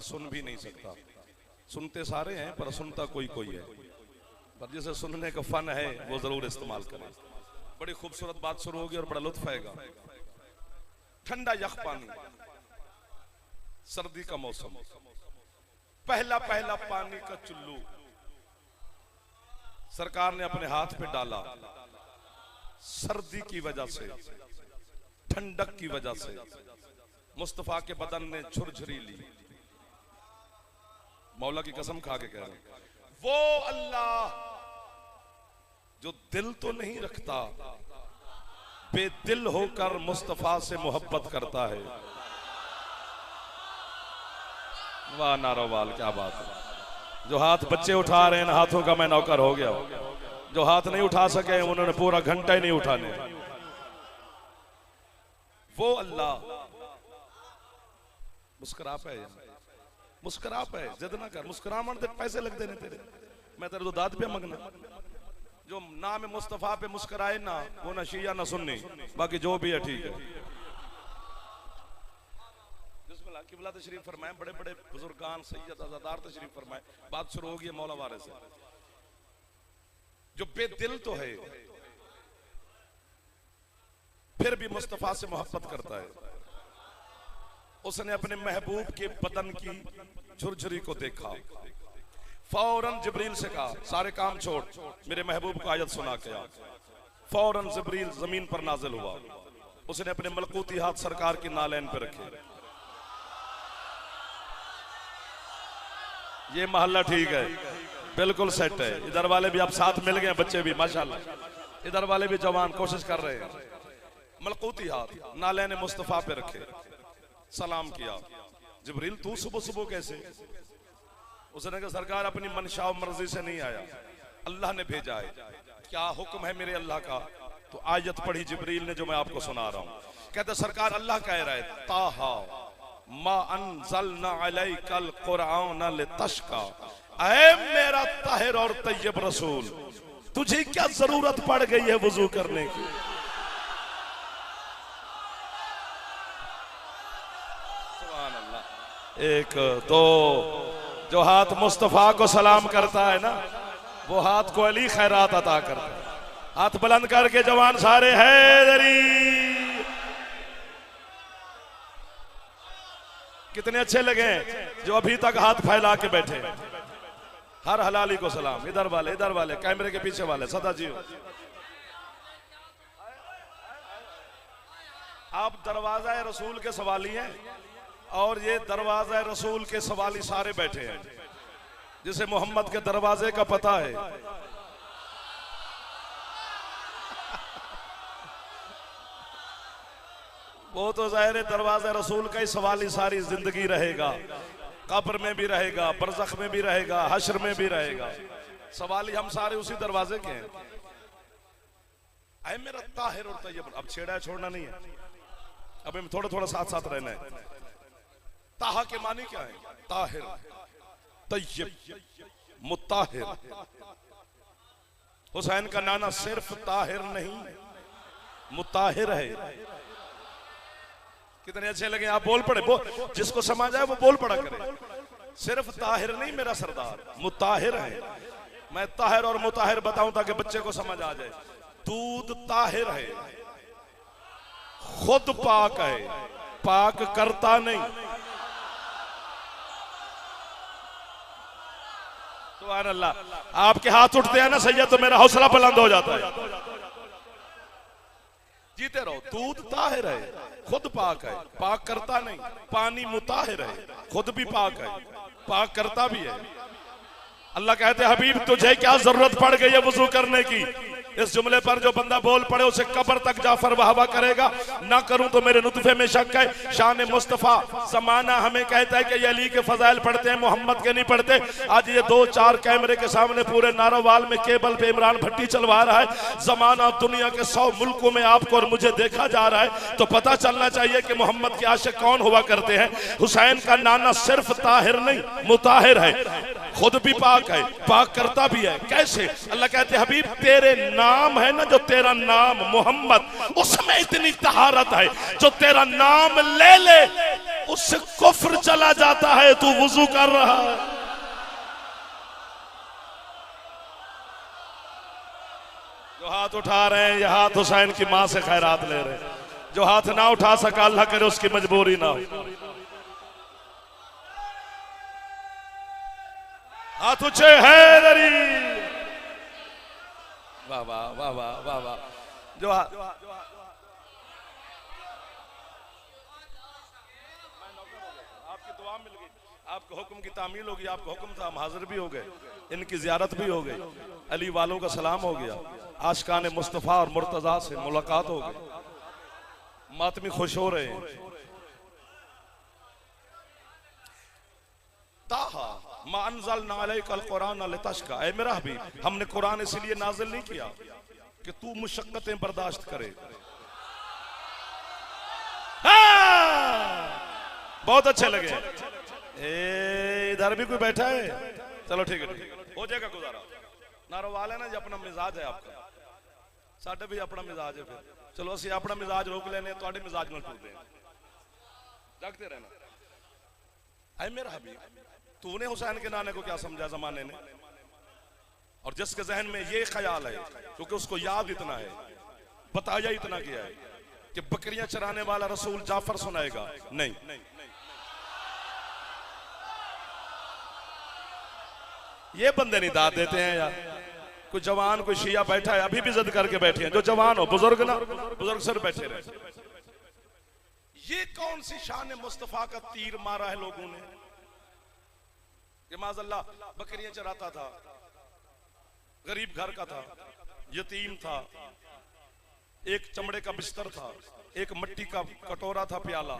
सुन भी नहीं सकता। सुनते सारे हैं पर सुनता कोई कोई है, पर जिसे सुनने का फन है वो जरूर इस्तेमाल करें। बड़ी खूबसूरत बात शुरू होगी और बड़ा लुत्फ आएगा। ठंडा यख पानी, सर्दी का मौसम, पहला पहला पानी का चुल्लू सरकार ने अपने हाथ पे डाला। सर्दी की वजह से, ठंडक की वजह से मुस्तफा के बदन ने झुरझुरी ली। मौला की कसम खा के कह रहे हैं, वो अल्लाह जो दिल तो नहीं रखता, बेदिल होकर मुस्तफा से मोहब्बत करता है। वाह नारोवाल, क्या बात है। जो हाथ बच्चे उठा रहे हैं, हाथों का मैं नौकर हो गया। जो हाथ नहीं उठा सके उन्होंने पूरा घंटा ही नहीं उठाने। वो अल्लाह मुस्कुरा पे, मुस्कुरा पे, जिद ना कर, मुस्कुरा मन पैसे लग देने तेरे, मैं तेरे तो दाद पे मंगना। जो नाम मुस्तफा पे मुस्कुराए ना, वो ना शिया ना सुन्नी, बाकी जो भी है ठीक है। किबला तशरीफ फरमाए, बड़े बड़े बुजुर्गान सैयद अज़ादार तशरीफ फरमाए। बात शुरू होगी मौला वारे से। जो बेदिल तो है फिर भी मुस्तफा से मोहब्बत करता है, उसने अपने महबूब के बदन की झुरझुरी को देखा, फौरन जिब्रील से कहा सारे काम छोड़, मेरे महबूब को आयत सुना के आ। फौरन जिब्रील जमीन पर नाजिल हुआ, उसने अपने मलकूती हाथ सरकार की नालैन पे रखे। ये मोहल्ला ठीक है, बिल्कुल सेट है। इधर वाले भी आप साथ मिल गए, बच्चे भी माशाल्लाह, इधर वाले भी जवान कोशिश कर रहे हैं। मलकूती हाथ नालैन मुस्तफा पे रखे, सलाम किया। जिब्रील तू सुबह सुबह कैसे? उसने कहा सरकार अपनी मनशा और मर्जी से नहीं आया, अल्लाह ने भेजा है। क्या हुक्म है मेरे अल्लाह का? तो आयत पढ़ी जिब्रील ने जो मैं आपको सुना रहा हूं। कहते सरकार अल्लाह कह रहा है, ताहा मा अनज़लना अलैकल कुरआन लितशका, ऐ मेरा ताहिर और तय्यब रसूल, तुझे क्या जरूरत पड़ गई है वुजू करने की? सुभान अल्लाह। एक दो, जो हाथ मुस्तफा को सलाम करता है ना, वो हाथ को अली खैरात अता करता है। हाथ बुलंद करके जवान सारे हैदरी। कितने अच्छे लगे जो अभी तक हाथ फैला के बैठे। हर हलाली को सलाम। इधर वाले कैमरे के पीछे वाले सदा जी, आप दरवाजा रसूल के सवाली हैं और ये दरवाजा रसूल के सवाली सारे बैठे हैं, जिसे मोहम्मद के दरवाजे का पता है। वो तो जाहिर है दरवाजा रसूल का ही सवाली सारी जिंदगी रहेगा, कब्र में भी रहेगा, बरज़ख में भी रहेगा, हश्र में भी रहेगा। सवाली हम सारे उसी दरवाजे के हैं। ऐ मेरा ताहिर और तय्यब, अब छेड़ा छोड़ना नहीं है, अब हमें थोड़ा थोड़ा साथ साथ रहना है। ताहा के मानी क्या है? ताहिर, तय्यब, मुताहिर। हुसैन का नाना सिर्फ ताहिर नहीं मुताहिर है। कितने अच्छे लगे, आप बोल पड़े, जिसको समझ आए वो बोल पड़ा करे। सिर्फ ताहिर नहीं मेरा सरदार, मुताहिर है। मैं ताहिर और मुताहिर बताऊं ताकि बच्चे को समझ आ जाए। दूध ताहिर है, खुद पाक है, पाक करता नहीं। सुभान अल्लाह। आपके हाथ उठते हैं ना सैयद तो मेरा हौसला बुलंद हो जाता है। जीते रहो। दूध ताहिर है, खुद पाक है, पाक करता नहीं। पानी मुताहिर है, खुद भी पाक है, पाक करता भी है। अल्लाह कहते हबीब तुझे क्या जरूरत पड़ गई है वुजू करने की? इस जुमले पर जो बंदा बोल पड़े उसे कब्र तक जाफर वाहवा करेगा। ना करूं तो मेरे नुतफे में शक है। शान मुस्तफा जमाना हमें कहता है कि ये अली के फजाइल पढ़ते हैं, मोहम्मद के नहीं पढ़ते। आज ये 2-4 कैमरे के सामने पूरे नारोवाल में केबल पे इमरान भट्टी चलवा रहा है। जमाना दुनिया के 100 मुल्कों में आपको और मुझे देखा जा रहा है, तो पता चलना चाहिए कि मोहम्मद के आशिक कौन हुआ करते हैं। हुसैन का नाना सिर्फ ताहिर नहीं मुताहिर है, खुद भी पाक है, पाक करता भी है। कैसे? अल्लाह कहते हबीब तेरे नाम है ना, जो तेरा नाम मोहम्मद, उसमें इतनी तहारत है, जो तेरा नाम ले ले उससे कुफ्र चला जाता है, तू वुजू कर रहा है। जो हाथ उठा रहे हैं ये हाथ हुसैन की मां से खैरात ले रहे हैं। जो हाथ ना उठा सका अल्लाह करे उसकी मजबूरी ना हो। हाथ ऊंचे हैदरी, वाह वाह वाह वाह वाह वाह। जो आपकी दुआ मिल गई, आपको हुक्म की तामील होगी, आपको हुक्म था, हम हाजिर भी हो गए, इनकी जियारत भी हो गई, अली वालों का सलाम हो गया, आशिकाने मुस्तफा और मुर्तजा से मुलाकात हो गई, मातमी खुश हो रहे हैं। ताहा मा अंज़लना अलैकल कुरान लितश्का, ऐ मेरा हबीब हमने कुरान इसलिए नाजिल नहीं किया कि तू मुशक्कतें बर्दाश्त करे। बहुत अच्छे लगे। इधर भी कोई बैठा है, चलो ठीक है, हो जाएगा गुजारा। नारो वाले ना जी अपना मिजाज है आपका, साढ़े भी अपना मिजाज है, फिर चलो असि अपना मिजाज रोक लेने, तो मिजाज न टूट जागते रहना। ऐ मेरा हबीब तूने हुसैन के नाने को क्या समझा जमाने ने, और जिसके जहन में ये ख्याल है, क्योंकि उसको याद इतना है, बताया इतना किया है कि बकरियां चराने वाला रसूल जाफर सुनाएगा, नहीं, ये बंदे नहीं दाद देते हैं यार। कोई जवान कोई शिया बैठा है, अभी भी जिद करके बैठे हैं, जो जवान हो बुजुर्ग ना, बुजुर्ग सर बैठे रहे। ये कौन सी शान मुस्तफा का तीर मारा है लोगों ने कि माज़अल्लाह बकरियां चराता था, गरीब घर का था, यतीम था, एक चमड़े का बिस्तर था, एक मिट्टी का कटोरा था, प्याला।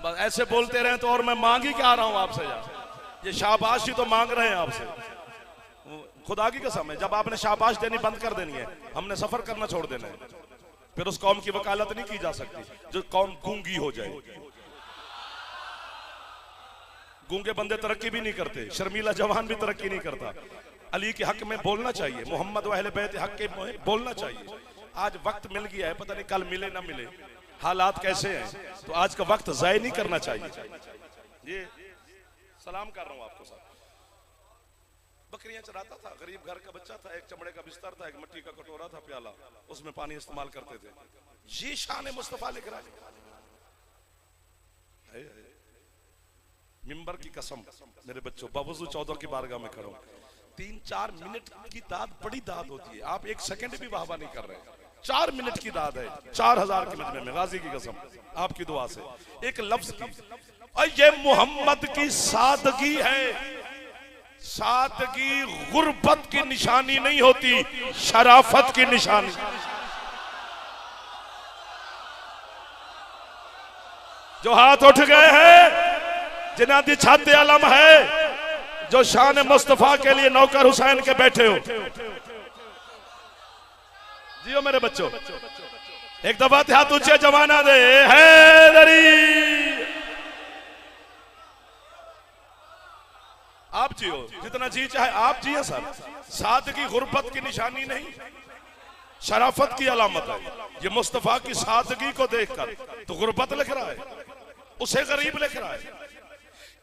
बस ऐसे बोलते रहे तो और मैं मांग ही क्या रहा हूं आपसे यार, ये शाबाशी तो मांग रहे हैं आपसे, खुदा की कसम है। जब आपने शाबाश देनी बंद कर देनी है, हमने सफर करना छोड़ देना है, फिर उस कौम की वकालत नहीं की जा सकती जो कौम गूंगी हो जाए। गूंगे बंदे तरक्की भी नहीं करते, शर्मीला जवान भी तरक्की नहीं करता। अली के हक में बोलना चाहिए, मोहम्मद व अहले बैत हक के बोलना चाहिए। आज वक्त मिल गया है, पता नहीं कल मिले ना मिले, हालात कैसे हैं, तो आज का वक्त जाय नहीं करना चाहिए। ये सलाम कर रहा हूं आपको साहब। बकरियां चराता था, गरीब घर का बच्चा था, एक चमड़े का बिस्तर था, एक मिट्टी का कटोरा था, प्याला, उसमें पानी इस्तेमाल करते थे। ये शान मुस्तफा लिख रहा है। मिंबर की कसम मेरे बच्चों, बावजूद 14 की बारगाह में खड़ा हूं, 3-4 मिनट की दाद बड़ी दाद होती है। आप 1 सेकंड भी वाहवा नहीं कर रहे, 4 मिनट की दाद है, 4000 के मजमे में, गाजी की कसम आपकी दुआ से, एक लफ्ज की। और ये मोहम्मद की सादगी है। सादगी गुर्बत की निशानी नहीं होती, शराफत की निशानी। जो हाथ उठ गए हैं जिन्हां दी छत अलम है, जो शान मुस्तफा के लिए नौकर हुसैन के बैठे हो, जियो मेरे बच्चों, एक दफा हाथ ऊंचे जमाना दे हैदरी। आप जियो जितना जी चाहे आप जिए सर। सादगी गुर्बत की निशानी नहीं, शराफत की अलामत है। ये मुस्तफा की सादगी को देखकर तो गुर्बत लिख रहा है, उसे गरीब लिख रहा है।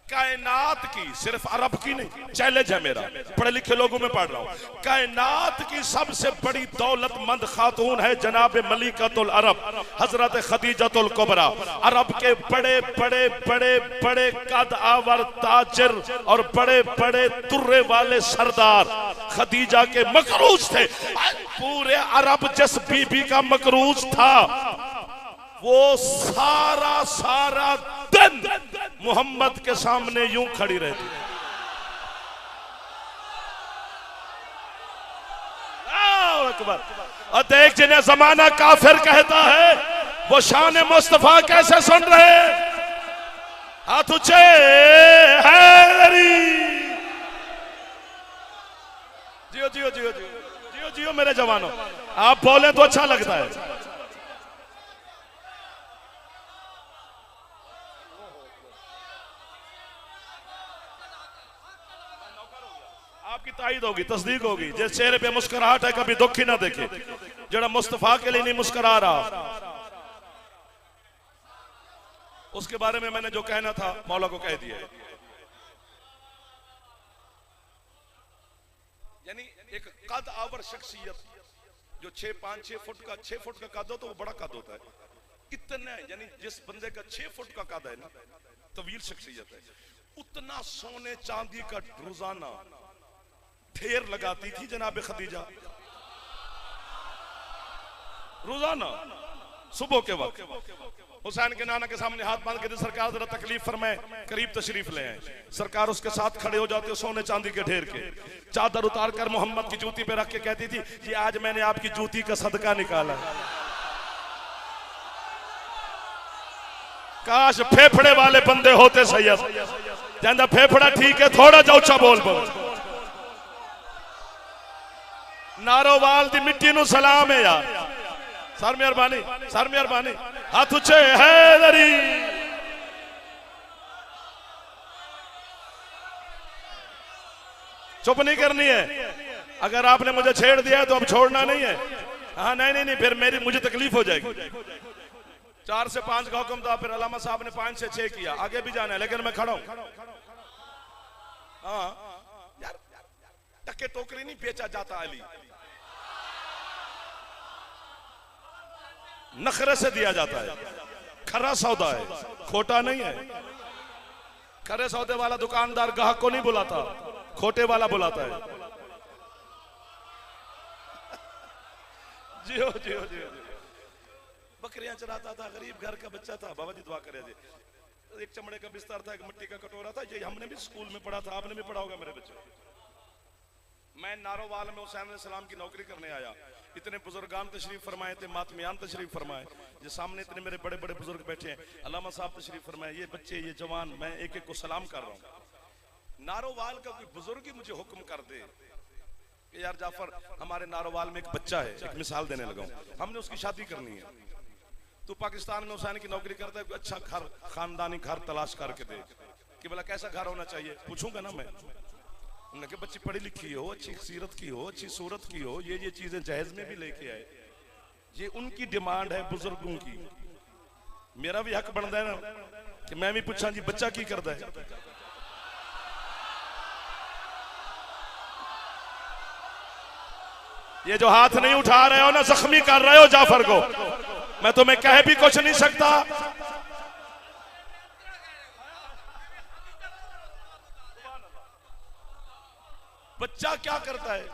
कायनात की, सिर्फ अरब की नहीं, चैलेंज है मेरा, पढ़े लिखे लोगों में पढ़ रहा हूं, कायनात की सबसे बड़ी दौलतमंद खातून है जनाब मलिकतुल अरब हजरत खदीजतुल कुबरा। अरब के बड़े बड़े बड़े बड़े कद आवर ताजिर और बड़े बड़े तुर्रे वाले सरदार खदीजा के मकरूज थे। पूरे अरब जिस बीबी का मकरूज था, वो सारा दिन मोहम्मद के सामने यूं खड़ी रहती। और देख जिन्हें जमाना काफिर कहता है, वो शान मुस्तफा कैसे सुन रहे। हाथ ऊंचे हैदरी। जियो जियो जियो जियो जियो जियो मेरे जवानों, आप बोले तो अच्छा लगता है। आपकी ताईद होगी, तस्दीक होगी। जिस चेहरे पे मुस्कुराहट है कभी दुख ही ना देखे। जड़ा मुस्तफा के लिए नहीं मुस्कुरा रहा। उसके बारे में मैंने जो कहना था मौला को कह दिया। यानी एक कद आवर शख्सियत जो 6 फुट का कद हो तो वो बड़ा कद होता है। इतना यानी जिस बंदे का 6 फुट का कद है ना, तवील शख्सियत है, उतना सोने चांदी का रोजाना ढेर लगाती थी जनाब खदीजा। रोजाना सुबह के वक्त हुसैन के नाना के सामने हाथ बांध के सरकार जरा तकलीफ फरमाए, करीब तशरीफ ले आए। सरकार उसके साथ खड़े हो जाते सोने चांदी के ढेर के, चादर उतार कर मोहम्मद की जूती पे रख के कहती थी जी आज मैंने आपकी जूती का सदका निकाला। काश फेफड़े वाले बंदे होते सैयद। कहता फेफड़ा ठीक है, थोड़ा जा ऊंचा बोल बोल। नारोवाल दी मिट्टी नु सलाम है यार। सर मेहरबानी हाथ उच्चे हैदरी। चुप नहीं करनी है। अगर आपने मुझे छेड़ दिया तो अब छोड़ना नहीं है। हाँ नहीं फिर मुझे तकलीफ हो जाएगी। 4 से 5 का हुक्म था, फिर अलामा साहब ने 5 से 6 किया। आगे भी जाना है लेकिन मैं खड़ा हूं। हाँ यार टक्के टोकरी नहीं बेचा जाता अली, नखरे से दिया जाता है। खरा सौदा है, खोटा नहीं है। खरे सौदे वाला दुकानदार ग्राहक को नहीं बुलाता, खोटे वाला बुलाता है। जियो जियो जियो। बकरियां चराता था, गरीब घर का बच्चा था। बाबा जी दुआ करे। एक चमड़े का बिस्तर था, एक मिट्टी का कटोरा था। ये हमने भी स्कूल में पढ़ा था, आपने भी पढ़ा होगा मेरे बच्चे। मैं नारोवाल में हुसैन अलैहिस्सलाम की नौकरी करने आया। इतने बुजुर्गान तशरीफ फरमाए थे, मातमियान तशरीफ फरमाए। जो सामने इतने मेरे बड़े बड़े बुजुर्ग बैठे हैं, अल्लामा साहब तशरीफ फरमाए। ये बच्चे, ये जवान, मैं एक एक को सलाम कर रहा हूँ। नारोवाल का कोई बुजुर्ग ही मुझे हुक्म कर दे कि यार जाफर हमारे नारोवाल में एक बच्चा है, एक मिसाल देने लगा हूं, हमने उसकी शादी करनी है। तू पाकिस्तान में हुसैन की नौकरी करता है, कोई अच्छा घर, खानदानी घर तलाश करके दे। कि बोला कैसा घर होना चाहिए? पूछूंगा ना मैं। उन्होंने कहा बच्ची पढ़ी लिखी हो, अच्छी सीरत की हो, अच्छी सूरत की हो, ये चीजें जहेज में भी लेके आए। ये उनकी डिमांड है बुजुर्गों की। मेरा भी हक बनता है ना कि मैं भी पूछा जी बच्चा की करता है। ये जो हाथ नहीं उठा रहे हो ना, जख्मी कर रहे हो जाफर को। मैं तुम्हें कह भी कुछ नहीं सकता। बच्चा क्या करता है?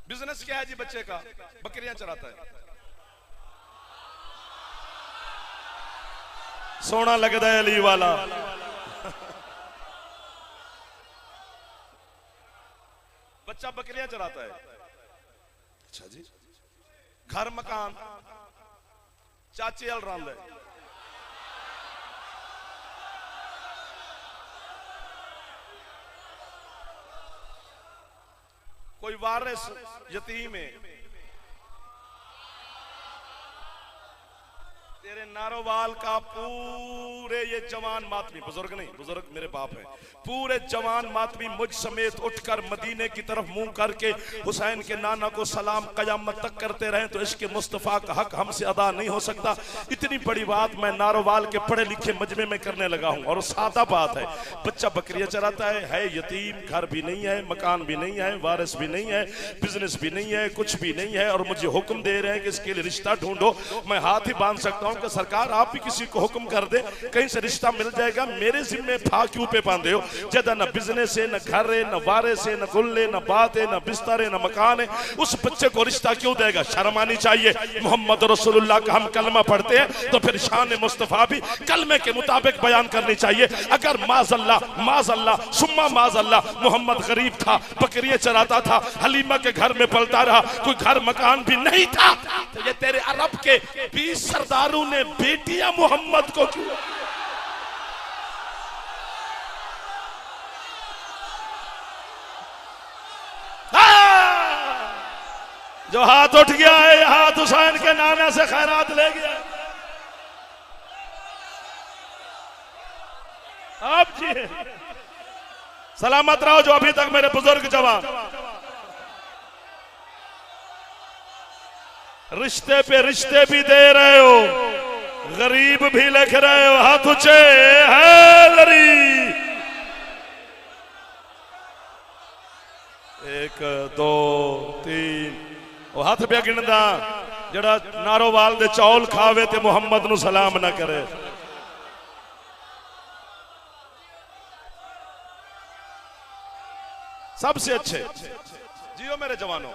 बिजनेस क्या है जी बच्चे का? बकरियां चराता है। सोना लगता है अली वाला। बच्चा बकरियां चराता है। अच्छा जी। घर मकान चाचे अल रंद है। कोई वारिस यतीम है। तेरे नारोवाल का पूरे ये जवान मातमी, बुजुर्ग नहीं, बुजुर्ग मेरे बाप हैं, पूरे जवान मातमी मुझ समेत उठकर मदीने की तरफ मुंह करके हुसैन के नाना को सलाम कयामत तक करते रहे तो इसके मुस्तफा का हक हमसे अदा नहीं हो सकता। इतनी बड़ी बात मैं नारोवाल के पढ़े लिखे मजमे में करने लगा हूं। और सादा बात है, बच्चा बकरियां चराता है यतीम, घर भी नहीं है, मकान भी नहीं है, वारिस भी नहीं है, बिजनेस भी नहीं है, कुछ भी नहीं है। और मुझे हुक्म दे रहे हैं कि इसके लिए रिश्ता ढूंढो। मैं हाथ ही बांध सकता हूं कि सरकार आप भी किसी को हुक्म कर दे, कहीं से रिश्ता मिल जाएगा। मेरे जिम्मे फा क्यों पे बांधे हो? जदा न बिजनेस है, न घर है, न वारिस है, न गुल्ले, न बात है, न बिस्तर है, न मकान है, उस बच्चे को रिश्ता क्यों देगा? शर्म आनी चाहिए। मोहम्मद रसूलुल्लाह का हम कलमा पढ़ते हैं तो फिर शान मुस्तफा भी कलमे के मुताबिक बयान करनी चाहिए। अगर माज़अल्लाह सुम्मा माज़अल्लाह मोहम्मद गरीब था, बकरियां चराता था, हलीमा के घर में पलता रहा, कोई घर मकान भी नहीं था, तो ये तेरे अरब के 20 सरदारों ने बेटियां मोहम्मद को क्यों? जो हाथ उठ गया है, हाथ हुसैन के नाना से खैरात ले गया। आप जी सलामत रहो जो अभी तक मेरे बुजुर्ग जवान रिश्ते पे रिश्ते भी दे रहे हो, गरीब भी लिख रहे हो। हाथ ऊंचे, हैदरी। 1 2 3 ਉਹ ਹੱਥ ਪਿਆ ਗਿਣਦਾ ਜਿਹੜਾ ਨਾਰੋਵਾਲ ਦੇ ਚੌਲ ਖਾਵੇ ਤੇ ਮੁਹੰਮਦ ਨੂੰ ਸਲਾਮ ਨਾ करे। सबसे अच्छे जियो मेरे जवानों,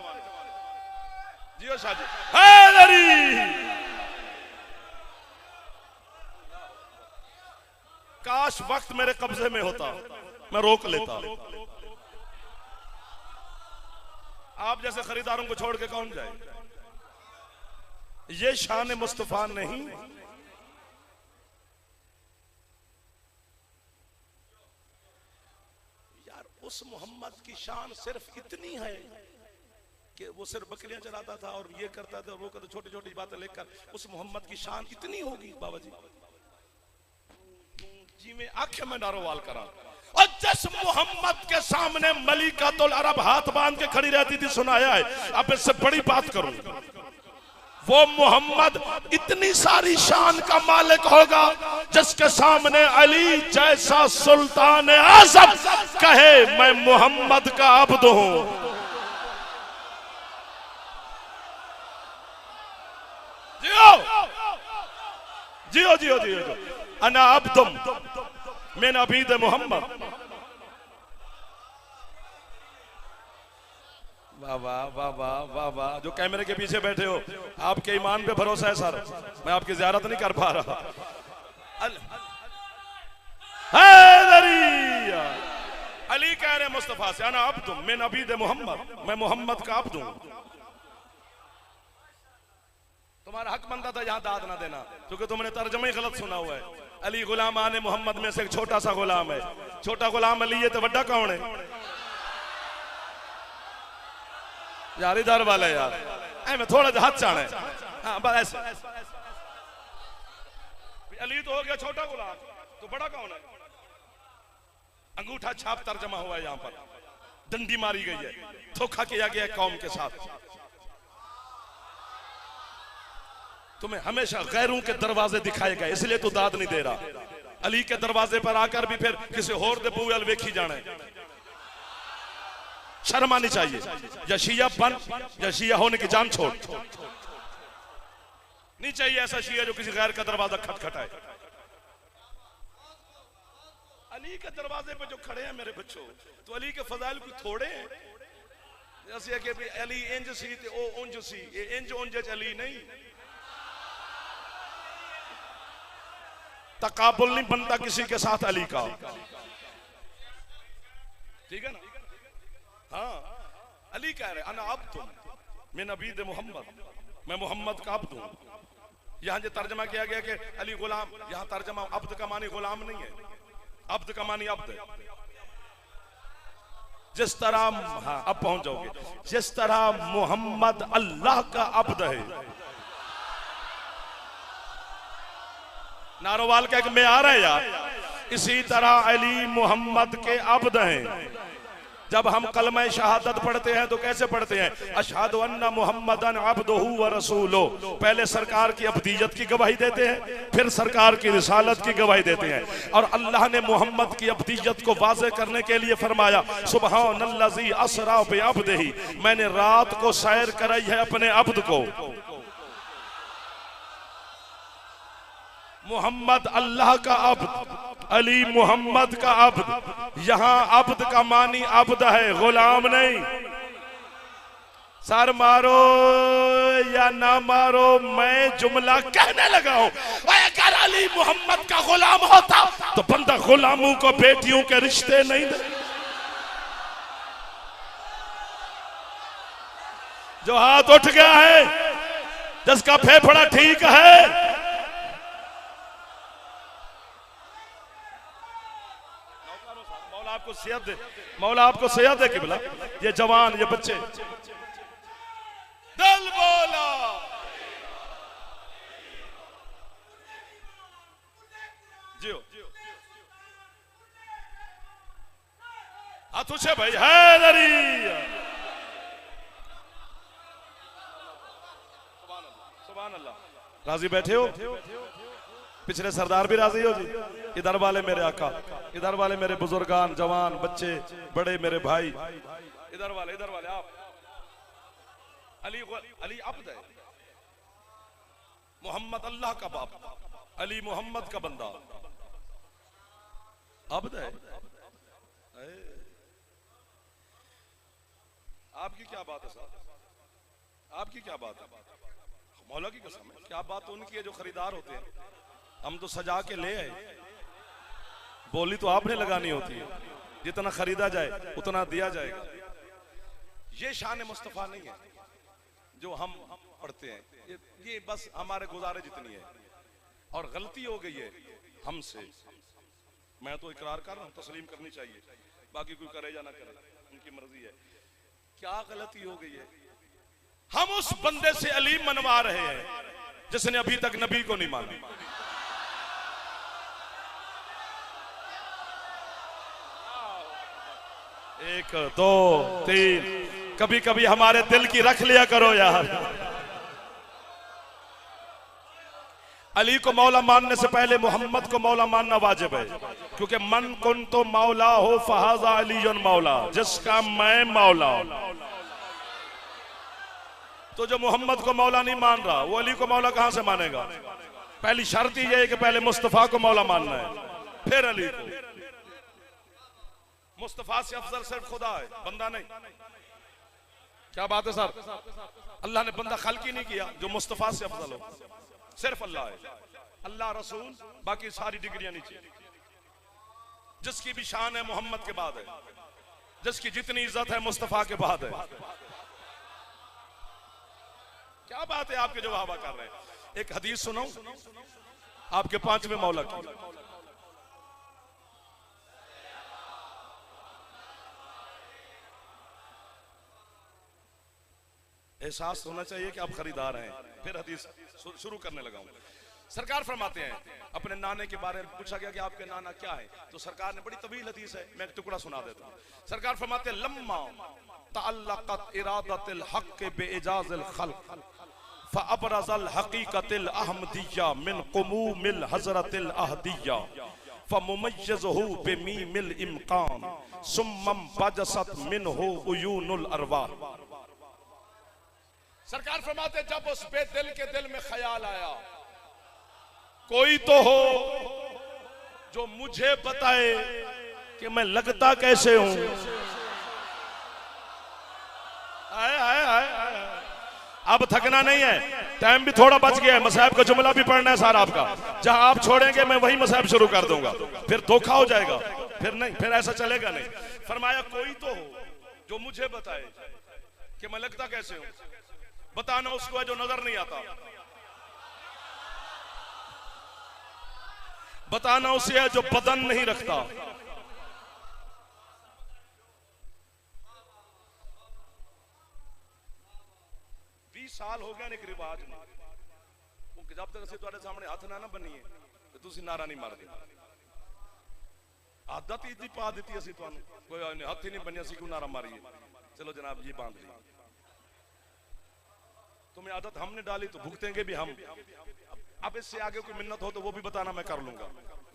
जियो शादी हैदरी। काश वक्त मेरे कब्जे में होता, मैं रोक लेता। आप जैसे खरीदारों को छोड़ के कौन जाए? ये शान मुस्तफा नहीं। यार उस मोहम्मद की शान सिर्फ इतनी है कि वो सिर्फ बकरियां चलाता था और ये करता था, वो करता, छोटी छोटी बातें लेकर उस मोहम्मद की शान इतनी होगी बाबा जी में आंखें में नारोवाल करा। और जिस मोहम्मद के सामने मलिकातुल अरब हाथ बांध के खड़ी रहती थी, सुनाया है। अब इससे बड़ी बात करूं, वो मोहम्मद इतनी सारी शान का मालिक होगा जिसके सामने अली जैसा सुल्तान आज़म कहे मैं मोहम्मद का अब्द हूं। जियो जियो जियो जियो, अना अब्दुम मिन अबीद मोहम्मद। वाह वाह वाह वाह वाह वाह। जो कैमरे के पीछे बैठे हो, आपके ईमान पे भरोसा है सर, मैं आपकी ज़ियारत नहीं कर पा रहा। अली कह रहे मुस्तफा से, अना अब्दु मिन अबीद मोहम्मद, मैं मोहम्मद का अब्द हूं। तुम्हारा हक बनता था यहां दाद ना देना, क्योंकि तुमने तर्जुमा ही गलत सुना हुआ है। अली गुलाम आने मोहम्मद में से एक छोटा सा गुलाम है। छोटा गुलाम अली है तो बड़ा कौन है यार? इधर वाला यार, मैं थोड़ा सा हाथ चाहे। हाँ बस अली तो हो गया छोटा गुलाम, तो बड़ा कौन है? अंगूठा छाप तर्जमा हुआ है, यहां पर डंडी मारी गई है, धोखा किया गया है कौम के साथ। तुम्हें हमेशा गैरों के दरवाजे दिखाए गए, इसलिए तू दाद नहीं दे रहा। अली के दरवाजे पर आकर भी फिर किसी होर दे बूए अलवेखी जाने, शर्म आनी चाहिए। या शिया बन या शिया होने की जान छोड़। नहीं चाहिए ऐसा शिया जो किसी गैर का दरवाजा खटखटाए। अली के दरवाजे पे जो खड़े हैं मेरे बच्चों, तो अली के फजाइल कोई थोड़े हैं? जैसे कि अली इंज सी ते ओ उंज सी, ये इंज उंज अली नहीं। तकाबुल नहीं बनता किसी के साथ अली का, ठीक है ना? हाँ, अली कह रहे अना अब्दुम मिन अबीद मोहम्मद, मैं मोहम्मद का अब्द हूं। यहां जो तर्जमा किया गया कि अली गुलाम, यहां तर्जमा अब्द का मानी गुलाम नहीं है, अब्द का मानी अब्द है। जिस तरह, हाँ अब पहुंच जाओगे, जिस तरह मोहम्मद अल्लाह का अब्द है, नारोवाल का एक मेयार है यार, इसी तरह अली मोहम्मद के अब्द हैं। जब हम कलमा शहादत पढ़ते हैं तो कैसे पढ़ते हैं? अशहदु अन्ना मुहम्मदन अब्दुहु व रसूलुहु। पहले सरकार की अब्दियत की गवाही देते हैं, फिर सरकार की रिसालत की गवाही देते हैं। और अल्लाह ने मोहम्मद की अब्दियत को वाज़े करने के लिए फरमाया, सुबहानल्लज़ी असरा बिअब्दिही, मैंने रात को सैर कराई है अपने अब्द को। मोहम्मद अल्लाह का अब्द, अली मोहम्मद का अब्द। यहां अब्द का मानी अब्द है, गुलाम नहीं। सर मारो या ना मारो, मैं जुमला कहने लगा हूं। अगर अली मोहम्मद का गुलाम होता तो बंदा गुलामों को बेटियों के रिश्ते नहीं दे। जो हाथ उठ गया है, जिसका फेफड़ा ठीक है, आपको सेहत दे, मौला आपको सेहत दे कि बोला ये जवान, ये बच्चे दिल बोला। जियो हाथ उठे भाई, हैदरी। राजी बैठे हो? पिछले सरदार भी राजी हो जी? इधर वाले मेरे आका, इधर वाले मेरे बुजुर्गान, जवान, बच्चे, बड़े मेरे भाई, इधर वाले आप। अली अब्द है, मोहम्मद अल्लाह का बाप, अली मोहम्मद का बंदा, अब्द है। आपकी क्या बात है साहब? आपकी क्या बात है? मौला की कसम है, क्या बात उनकी है जो खरीदार होते हैं। हम तो सजा के ले आए, बोली तो आपने लगानी होती है, जितना खरीदा जाए उतना दिया जाएगा। ये शान मुस्तफा नहीं है जो हम पढ़ते हैं, ये बस हमारे गुजारे जितनी है। और गलती हो गई है हमसे, मैं तो इकरार कर रहा हूं, तस्लीम करनी चाहिए, बाकी कोई करे या ना करे उनकी मर्जी है। क्या गलती हो गई है? हम उस बंदे से अली मनवा रहे हैं जिसने अभी तक नबी को नहीं माना। एक दो तीन, कभी कभी हमारे दिल की रख लिया करो यार। अली को मौला मानने से पहले मोहम्मद को मौला मानना वाजिब है, क्योंकि मन कुन तो मौला हो फहाजा अली मौला, जिसका मैं मौला। तो जो मोहम्मद को मौला नहीं मान रहा वो अली को मौला कहां से मानेगा? पहली शर्त ही है कि पहले मुस्तफा को मौला मानना है, फिर अली को। मुस्तफा से अफजल सिर्फ खुदा है, बंदा नहीं। क्या बात है सर? अल्लाह ने बंदा खल्क ही नहीं किया जो मुस्तफा से अफजल हो, सिर्फ अल्लाह है। अल्लाह रसूल, बाकी सारी डिग्रियां नीचे। जिसकी भी शान है मोहम्मद के बाद है, जिसकी जितनी इज्जत है मुस्तफा के बाद है। क्या बात है आपके जो वाहवा कर रहे हैं? एक हदीस सुनाऊं आपके पांचवें मौला की। एहसास होना चाहिए कि आप खरीदार हैं। फिर हदीस शुरू करने लगा हूं। सरकार फरमाते हैं, अपने नाने के बारे में पूछा गया कि आपके नाना क्या है, तो सरकार ने बड़ी तवील हदीस है, मैं एक टुकड़ा सुना देता हूं। सरकार फरमाते हैं, लम्मा तअल्लक़त इरादतुल हक़ बिइजाज़िल खल्क़ फअबरज़ल हक़ीक़तुल अहमदिय्या मिन क़ुमूमिल हज़रतिल अहदिय्या फमुमय्यज़हु बिमीमिल इम्कान सुम्मम बजसत मिनहु उयूनुल अरवाह। सरकार फरमाते, जब उस बेदिल के दिल में ख्याल आया कोई तो हो जो मुझे बताए कि मैं लगता कैसे हूं। आए आए आए आए। अब थकना नहीं है, टाइम भी थोड़ा बच गया है, मसाहब का जुमला भी पढ़ना है सारा आपका। जहां आप छोड़ेंगे मैं वही मसाहब शुरू कर दूंगा, फिर धोखा हो जाएगा, फिर नहीं, फिर ऐसा चलेगा नहीं। फरमाया, कोई तो हो जो मुझे बताए कि मैं लगता कैसे हूं। बताना उसको है जो नजर नहीं आता, बताना उसे है जो बदन नहीं रखता। 20 साल हो गया एक रिवाज में, जब तक असं तुम्हारे सामने हथ ना बनीए तो तुसी नारा नहीं मारते। आदत ही पा दी असी तुहानू, कोई हथ ही नहीं बनिया, क्यों नारा मारिए। चलो जनाब ये बांध ली, तुम्हें आदत हमने डाली तो भुगतेंगे भी हम। अब इससे आगे कोई मिन्नत हो तो वो भी बताना मैं कर लूंगा,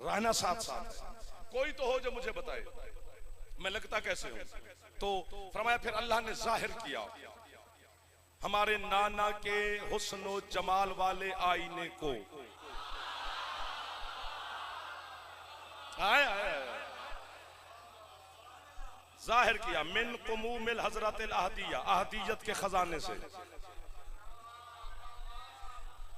रहना साथ साथ। कोई तो हो जो मुझे बताए मैं लगता कैसे हूं। तो फरमाया, फिर अल्लाह ने जाहिर किया हमारे नाना के हुस्न और जमाल वाले आईने को। आए आए जाहिर किया मिन कुमूमिल हज़रतिल अहदिया, अहदियत के खजाने से।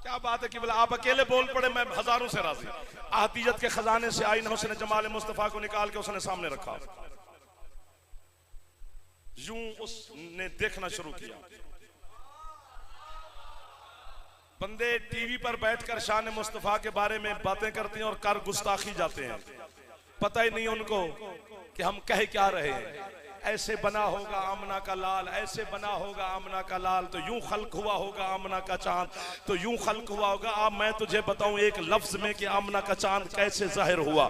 क्या बात है कि बोला आप अकेले बोल पड़े, मैं हजारों से राजी। अहदियत के खजाने से आईना हुस्न जमाल मुस्तफा को निकाल के उसने सामने रखा, यूं उसने देखना शुरू किया। बंदे टीवी पर बैठकर शान मुस्तफा के बारे में बातें करते हैं और कर गुस्ताखी जाते हैं, पता ही नहीं उनको कि हम कह क्या रहे हैं। ऐसे बना होगा आमना का लाल, ऐसे बना होगा आमना का लाल, तो यूं खल्क हुआ होगा आमना का चांद, तो यूं खल्क हुआ होगा। अब मैं तुझे बताऊं एक लफ्ज में कि आमना का चांद कैसे जाहिर हुआ।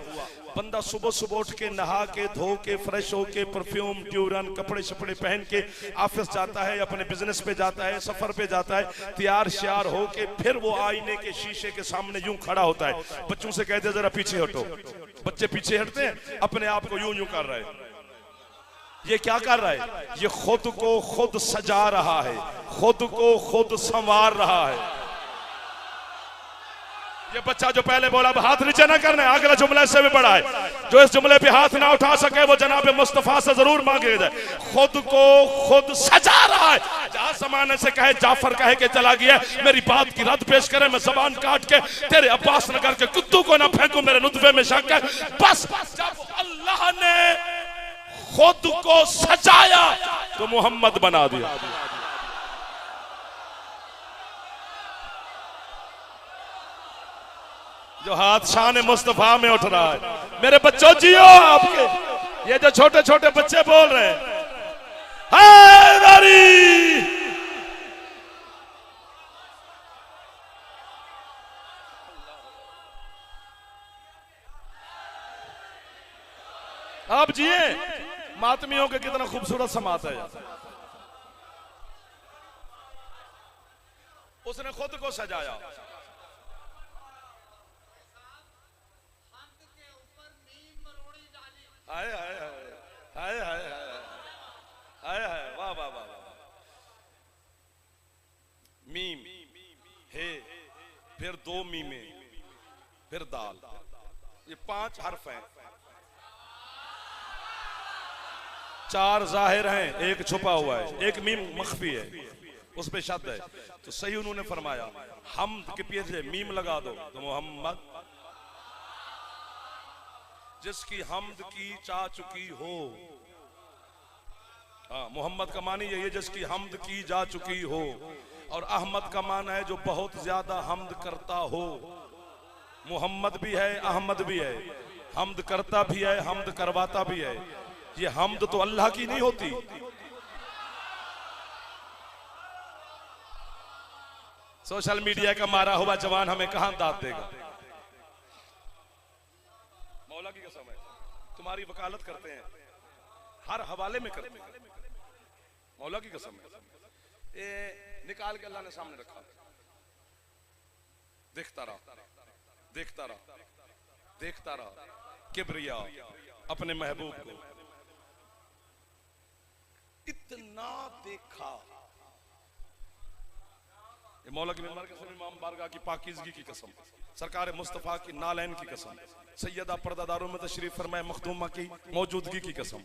बंदा सुबह सुबह उठ के नहा के धो के फ्रेश हो के परफ्यूम ड्यूरन कपड़े शपड़े पहन के ऑफिस जाता है, अपने बिजनेस पे जाता है, सफर पे जाता है, तैयार श्यार हो के फिर वो आईने के शीशे के सामने यूं खड़ा होता है। बच्चों से कहते जरा पीछे हटो, बच्चे पीछे हटते हैं, अपने आप को यूं यूं कर रहे हैं। ये क्या कर रहा है? ये खुद को खुद सजा रहा है, खुद को खुद संवार रहा है। ये बच्चा जो पहले बोला हाथ नीचे ना करने, अगला जुमला इससे भी बड़ा है। जो इस जुमले पे हाथ ना उठा सके वो जनाब मुस्तफा से जरूर मांगे जाए। खुद को खुद सजा रहा है। जहां जमाने से कहे जाफर कहे के चला गया मेरी बात की रद्द पेश करे, मैं जबान काट के तेरे अब्बास नगर के कुत्तों को ना फेंकू, मेरे नुतफे में शक है। बस जब अल्लाह ने खुद को सजाया तो मोहम्मद बना दिया। जो हाथ शान मुस्तफा में उठ रहा है, मेरे बच्चों जियो। आपके ये जो छोटे छोटे बच्चे बोल रहे हैं हैदरी, आप जिए। मातमियों के कितना खूबसूरत समात है यार। उसने खुद को सजाया। हाय हाय हाय हाय हाय हाय, वाह वाह वाह। मीम हे, फिर दो मीमे, फिर दाल, ये 5 हर्फ हैं। 4 जाहिर हैं, एक छुपा हुआ है, एक मीम मख्फी है, उस पे शब्द है। तो सही उन्होंने फरमाया हमद के पीछे मीम लगा दो तो मोहम्मद, जिसकी हमद की चा चुकी हो। हाँ, मोहम्मद का मानी यही है जिसकी हमद की जा चुकी हो, और अहमद का माना है जो बहुत ज्यादा हमद करता हो। मोहम्मद भी है, अहमद भी है, हमद करता भी है, हमद करवाता भी है। ये हमद तो अल्लाह की नहीं होती। सोशल मीडिया का मारा हुआ जवान हमें कहां दाद देगा? मौला की कसम है, तुम्हारी वकालत करते हैं, हर हवाले में करते हैं। मौला की कसम है, ये निकाल के अल्लाह ने सामने रखा, देखता रहा, देखता रहा, देखता रहा। किबरिया अपने महबूब को इतना देखा। ये मौला की मिंबर कसम, इमाम बारगाह की पाकीज़गी की कसम, सरकार मुस्तफ़ा की नालैन की कसम, सैयदा पर्दादारों में तशरीफ फरमाए मखदूमा की मौजूदगी की कसम।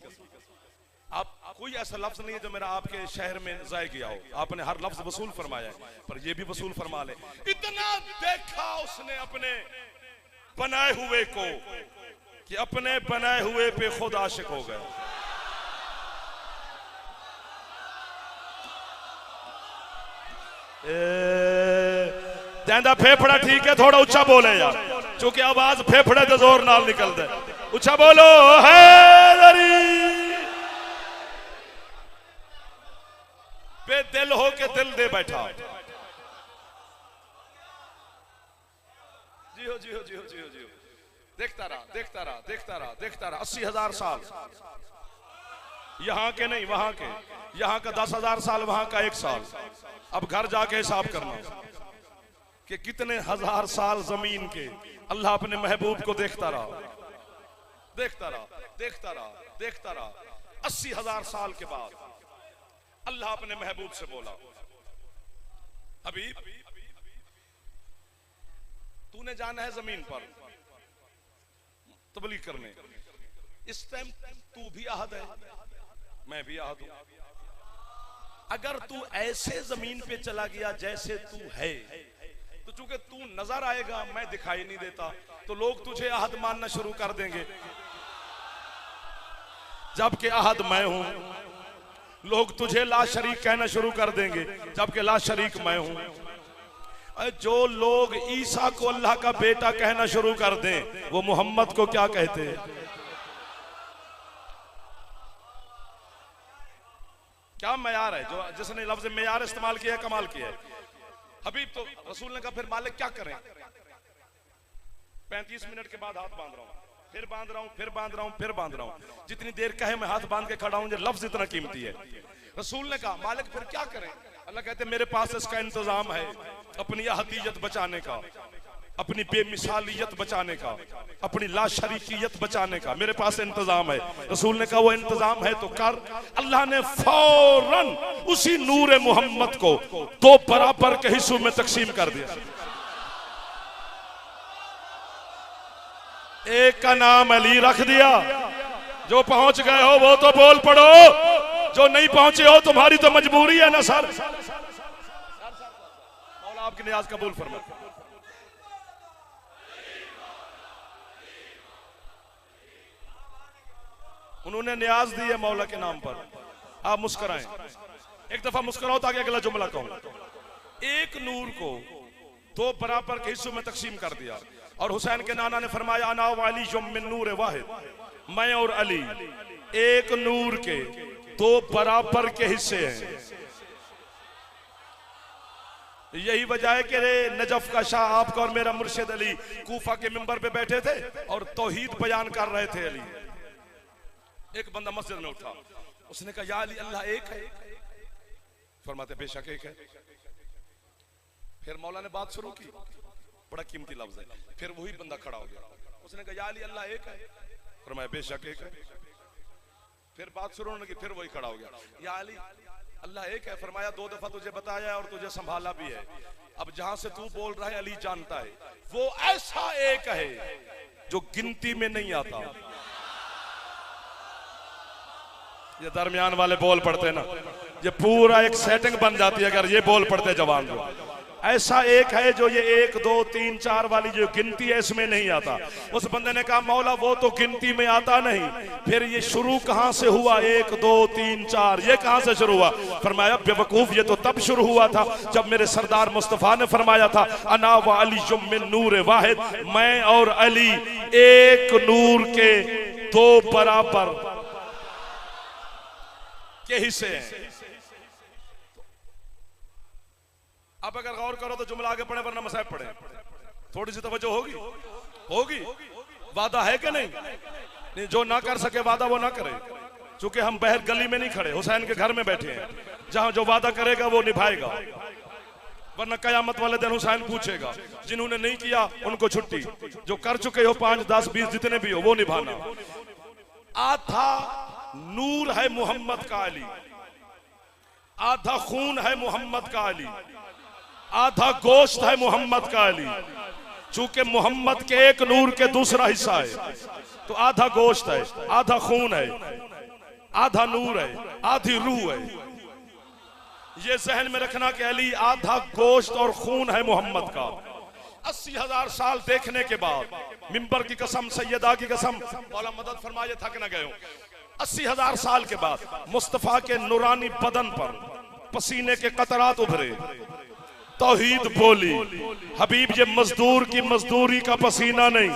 आप कोई ऐसा लफ्ज नहीं है जो मेरा आपके शहर में जाए गया हो। आपने हर लफ्ज वसूल फरमाया है, पर ये भी वसूल फरमा ले। इतना देखा उसने अपने बनाए हुए को कि अपने बनाए हुए पे खुद आशिक हो गया। कहता फेफड़ा ठीक है, थोड़ा ऊंचा बोले यार, क्योंकि आवाज फेफड़े तो जोर नाल निकल दे। ऊंचा बोलो हैदरी। बेदिल हो के दिल दे बैठा। जियो जियो जियो जियो जियो। देखता रहा, देखता रहा, देखता रहा, देखता रहा। 80,000 साल यहाँ के नहीं, वहां के। यहाँ का 10,000 साल, वहां का 1 साल। अब घर जाके हिसाब करना कि कितने हजार साल जमीन के अल्लाह अपने महबूब को देखता रहा, देखता रहा, देखता रहा, देखता रहा। 80,000 साल के बाद अल्लाह अपने महबूब से बोला, हबीब तूने जाना है जमीन पर तबलीग करने। इस टाइम तू भी आहद है, मैं भी आहद हूं। अगर तू ऐसे जमीन पे चला गया जैसे तू है, तो चूंकि तू नजर आएगा, मैं दिखाई नहीं देता, तो लोग तुझे आहद मानना शुरू कर देंगे, जबकि आहद मैं हूं। लोग तुझे ला शरीक कहना शुरू कर देंगे, जबकि ला शरीक मैं हूं। जो लोग ईसा को अल्लाह का बेटा कहना शुरू कर दें, वो मोहम्मद को क्या कहते हैं? क्या मयार है? जो जिसने लफ्ज मयार इस्तेमाल किया है, कमाल किया है। हबीब तो रसूल ने कहा फिर मालिक क्या करें? 35 मिनट के बाद हाथ बांध रहा हूं। फिर बांध रहा हूं, फिर बांध रहा हूं, फिर बांध रहा हूं। जितनी देर कहे मैं हाथ बांध के खड़ा हूं, ये लफ्ज इतना कीमती है। रसूल ने कहा मालिक फिर क्या करें? अल्लाह कहते मेरे पास इसका इंतजाम है, अपनी अहदियत बचाने का, अपनी बेमिसालियत बचाने का, अपनी लाशरीकियत बचाने का मेरे पास इंतजाम है। रसूल ने कहा वो इंतजाम है तो कर। अल्लाह ने फौरन उसी नूर मोहम्मद को दो बराबर के हिस्सों में तकसीम कर दिया। एक का नाम अली रख दिया। जो पहुंच गए हो वो तो बोल पड़ो, जो नहीं पहुंचे हो तुम्हारी तो मजबूरी है ना सर। मौला आपकी नियाज कबूल फरमाए। उन्होंने नियाज दी है मौला के नाम पर। आप मुस्कुराएं, एक दफा मुस्कुराओ ताकि अगला जुमला कहूं। एक नूर को दो बराबर के हिस्सों में तकसीम कर दिया और हुसैन के नाना ने फरमाया अना वाली जो मिन नूर वाहिद, मैं और अली एक नूर के दो बराबर के हिस्से हैं। यही वजह है कि नजफ का शाह आपका और मेरा मुर्शिद अली कूफा के मिंबर पे बैठे थे और तौहीद बयान कर रहे थे। अली एक बंदा मस्जिद में उठा, उसने कहा या अली अल्लाह एक है। फरमाते बेशक एक है। फिर मौला ने बात शुरू की, बड़ा कीमती लफ्ज है। फिर वही बंदा खड़ा हो गया, उसने कहा या अली अल्लाह एक है। फरमाया बेशक एक है। फिर बात शुरू होने की, फिर वही खड़ा हो गया, या अली अल्लाह एक है। फरमाया दो दफा तुझे बताया और तुझे संभाला भी है, अब जहां से तू बोल रहा है अली जानता है वो ऐसा एक है जो गिनती में नहीं आता। ये दरमियान वाले बोल पड़ते ना, ये पूरा एक सेटिंग बन जाती है अगर ये बोल पड़ते जवान को। ऐसा एक है जो ये 1 2 3 4 वाली जो गिनती है इसमें नहीं आता। उस बंदे ने कहा मौला वो तो गिनती में आता नहीं, फिर ये शुरू कहां से हुआ 1 2 3 4, ये कहां से शुरू हुआ? फरमाया बेवकूफ ये तो तब शुरू हुआ था जब मेरे सरदार मुस्तफा ने फरमाया था अना व अली मिन नूर वाहिद, मैं और अली एक नूर के दो बराबर के हिस्से हैं। अब अगर गौर करो तो जुमला आगे पढ़े वरना मसाइब पढ़े, थोड़ी सी तवज्जो होगी। वादा है कि नहीं? जो ना कर सके वादा वो ना करे, क्योंकि हम बहर गली में नहीं खड़े, हुसैन के घर में बैठे हैं। जहां जो वादा करेगा वो निभाएगा, वरना कयामत वाले दिन हुसैन पूछेगा जिन्होंने नहीं किया उनको छुट्टी, जो कर चुके हो 5 10 20 जितने भी हो वो निभाना। आधा नूर है मोहम्मद का अली, आधा खून है मोहम्मद का अली, आधा गोश्त है मोहम्मद का अली। चूंकि मोहम्मद के एक नूर के दूसरा हिस्सा है तो आधा गोश्त है, आधा खून है, आधा नूर है, आधी रूह है। ये जहन में रखना कि अली आधा गोश्त और खून है मोहम्मद का। 80,000 साल देखने के बाद, मिंबर की कसम, सैयदा की कसम, मौला मदद फरमाए थक न गए हो, 80,000 साल के बाद मुस्तफा के नूरानी बदन पर पसीने के कतरात उभरे, तौहीद बोली। हबीब ये मजदूर की मजदूरी का पसीना नहीं,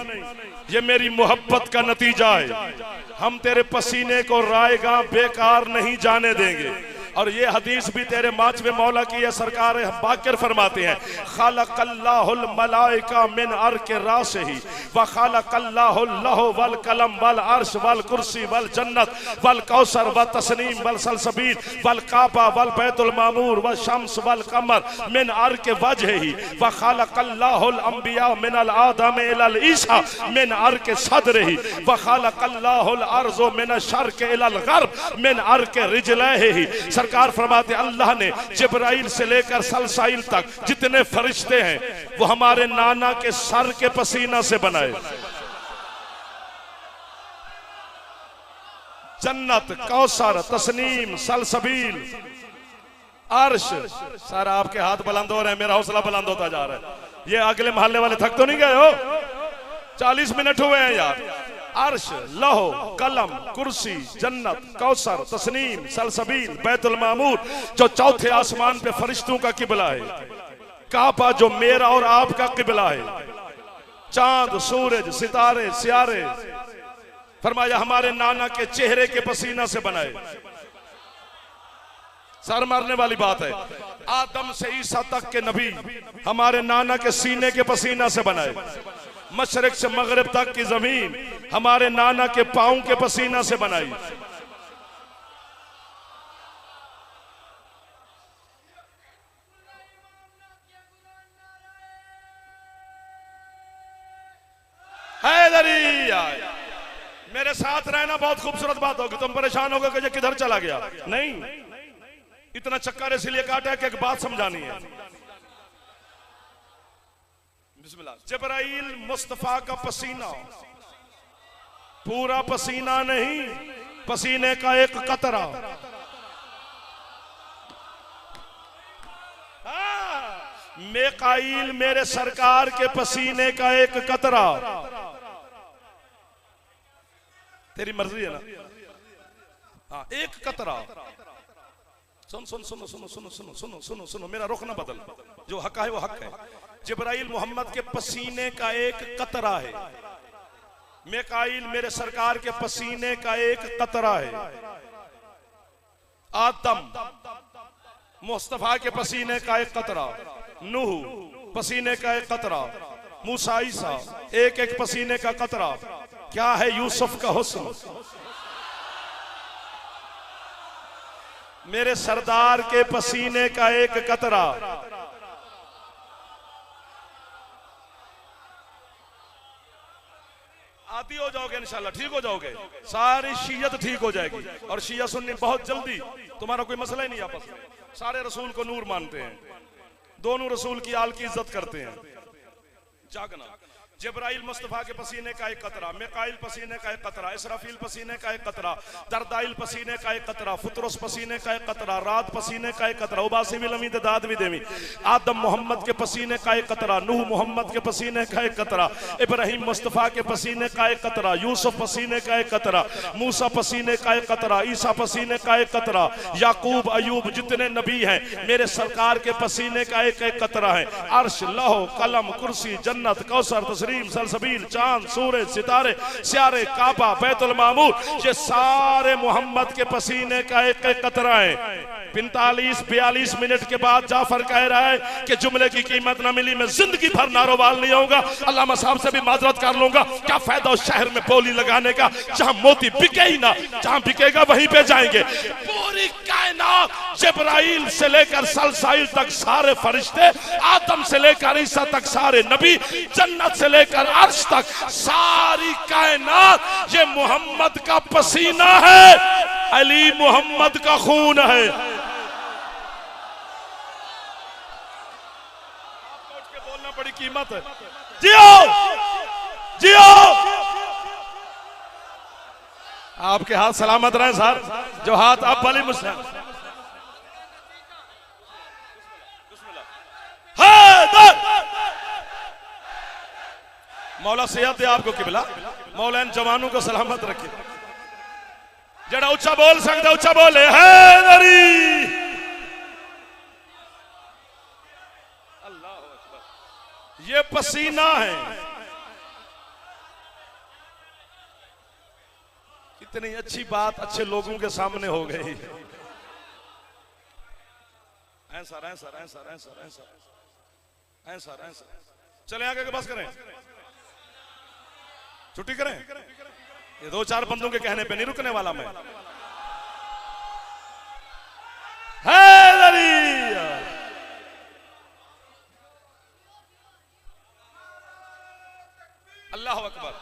ये मेरी मोहब्बत का नतीजा है। हम तेरे पसीने को रायगा बेकार नहीं जाने देंगे। और ये हदीस भी तेरे माचवे मौला की है, सरकार बाकिर फरमाते हैं खालकल्लाहुल मलाइका मिन अर्के रासिही व खालकल्लाहुल लहु वल कलम वल अर्श वल कुर्सी वल जन्नत वल कौसर व तस्नीम वल सलसबील वल काबा वल बैतुल मामूर व शम्स वल कमर मिन अर्के वजहिही व खालकल्लाहुल अंबिया मिनल आदम इलल ईसा मिन अर्के सदरिही व खालकल्लाहुल अर्ज़ मिन शर्क़ इलल गर्ब मिन अर्के रिजलैहि। सरकार फरमाते अल्लाह ने जिब्राइल से लेकर सलसाइल तक जितने फरिश्ते हैं वो हमारे नाना के सर के पसीना से बनाए। जन्नत, कौसर, तस्नीम, सलसबील, अर्श, सारा आपके हाथ बुलंद हो रहे हैं, मेरा हौसला बुलंद होता जा रहा है। ये अगले मोहल्ले वाले थक तो नहीं गए हो? 40 मिनट हुए हैं यार। अर्श, लहो, कलम, कुर्सी, जन्नत, कौसर, तस्नीम, सलसबील, बैतुल मामूर जो चौथे आसमान पे फरिश्तों का किबला है, काबा जो मेरा और आपका किबला है, चांद, सूरज, सितारे, सियारे फरमाया हमारे नाना के चेहरे के पसीना से बनाए। सर मारने वाली बात है, आदम से ईसा तक के नबी हमारे नाना के सीने के पसीना से बनाए। मशरिक से मगरिब तक की जमीन हमारे नाना के पांव के पसीना से बनाई। हैदरी आए। मेरे साथ रहना बहुत खूबसूरत बात होगी। तुम परेशान होगे कि ये किधर चला गया। नहीं, इतना चक्कर इसलिए काटा कि एक बात समझानी है। बिस्मिल्लाह। जिब्राइल मुस्तफा का पसीना, पूरा पसीना नहीं, पसीने का एक कतरा। मेकाइल मेरे सरकार के पसीने का एक कतरा। तेरी मर्जी है ना। हाँ, एक कतरा। सुन सुन सुनो सुनो सुनो सुनो सुनो सुनो सुनो, मेरा रुख ना बदल। जो हक है वो हक है। जिब्राइल मोहम्मद के पसीने का एक कतरा है। मेकाइल मेरे सरकार के पसीने का एक कतरा है। आदम मुस्तफा के पसीने का एक कतरा, नूह पसीने का एक कतरा, मूसा ईसा एक एक पसीने का कतरा। क्या है यूसुफ का हुस्न। मेरे सरदार के पसीने का एक कतरा। आती हो जाओगे इंशाल्लाह, ठीक हो जाओगे। सारी शीयत ठीक हो जाएगी और शिया सुन्नी बहुत जल्दी, तुम्हारा कोई मसला ही नहीं आपस में। सारे रसूल को नूर मानते हैं, दोनों रसूल की आल की इज्जत करते हैं। जागना। जिब्राइल मुस्तफा के पसीने का एक कतरा, मिकाइल पसीने का एक कतरा, इसराफील पसीने का एक कतरा, दरदाइल पसीने का एक कतरा, फुतरस पसीने का एक कतरा, रात पसीने का एक कतरा, उबासी भी लमी दाद भी देवी, आदम मोहम्मद के पसीने का एक कतरा, नूह मोहम्मद के पसीने का एक कतरा, इब्राहिम मुस्तफा के पसीने का एक कतरा, यूसुफ पसीने का एक कतरा, मूसा पसीने का एक कतरा, ईसा पसीने का एक कतरा, याकूब अयूब जितने नबी हैं मेरे सरकार के पसीने का एक एक कतरा है। अर्श, लौह, कलम, कुर्सी, जन्नत, कौसर, सलसबील, चांद, सूरज, सितारे, स्यारे, काबा, बैतुल मामूर, ये सारे मोहम्मद के पसीने का एक एक कतरा है। 45-42 मिनट के बाद जाफर कह रहा है कि जुमले की कीमत ना मिली, मैं जिंदगी भर नारोवाल नहीं आऊंगा। अल्लामा साहब से भी माजरत कर लूंगा। क्या फायदा उस शहर में बोली लगाने का जहां मोती बिके ही ना, जहां बिकेगा वहीं पे जाएंगे। पूरी कायनात, जिब्राइल से लेकर सलसाइल तक सारे फरिश्ते, आदम से लेकर ईसा तक सारे नबी, जन्नत से लेकर अर्श तक सारी कायनात ये मोहम्मद का पसीना है, अली मोहम्मद का खून है। आपको उठ के बोलना बड़ी कीमत है। जियो जियो। आपके हाथ सलामत रहे सर, जो हाथ आप भली मुस्लिम। मौला सेहत दे आपको किबला, मौला इन जवानों को सलामत रखे। जड़ा ऊंचा बोल सकता ऊंचा बोले हैदरी। अल्लाह अकबर। ये पसीना है। कितनी अच्छी बात अच्छे लोगों के सामने हो गई। ऐसा ऐसा ऐसा ऐसा ऐसा ऐसा ऐसा। चले आगे के बस करें, छुट्टी करें। ये 2-4 बंदों के कहने पे नहीं रुकने वाला मैं। अल्लाह अकबर।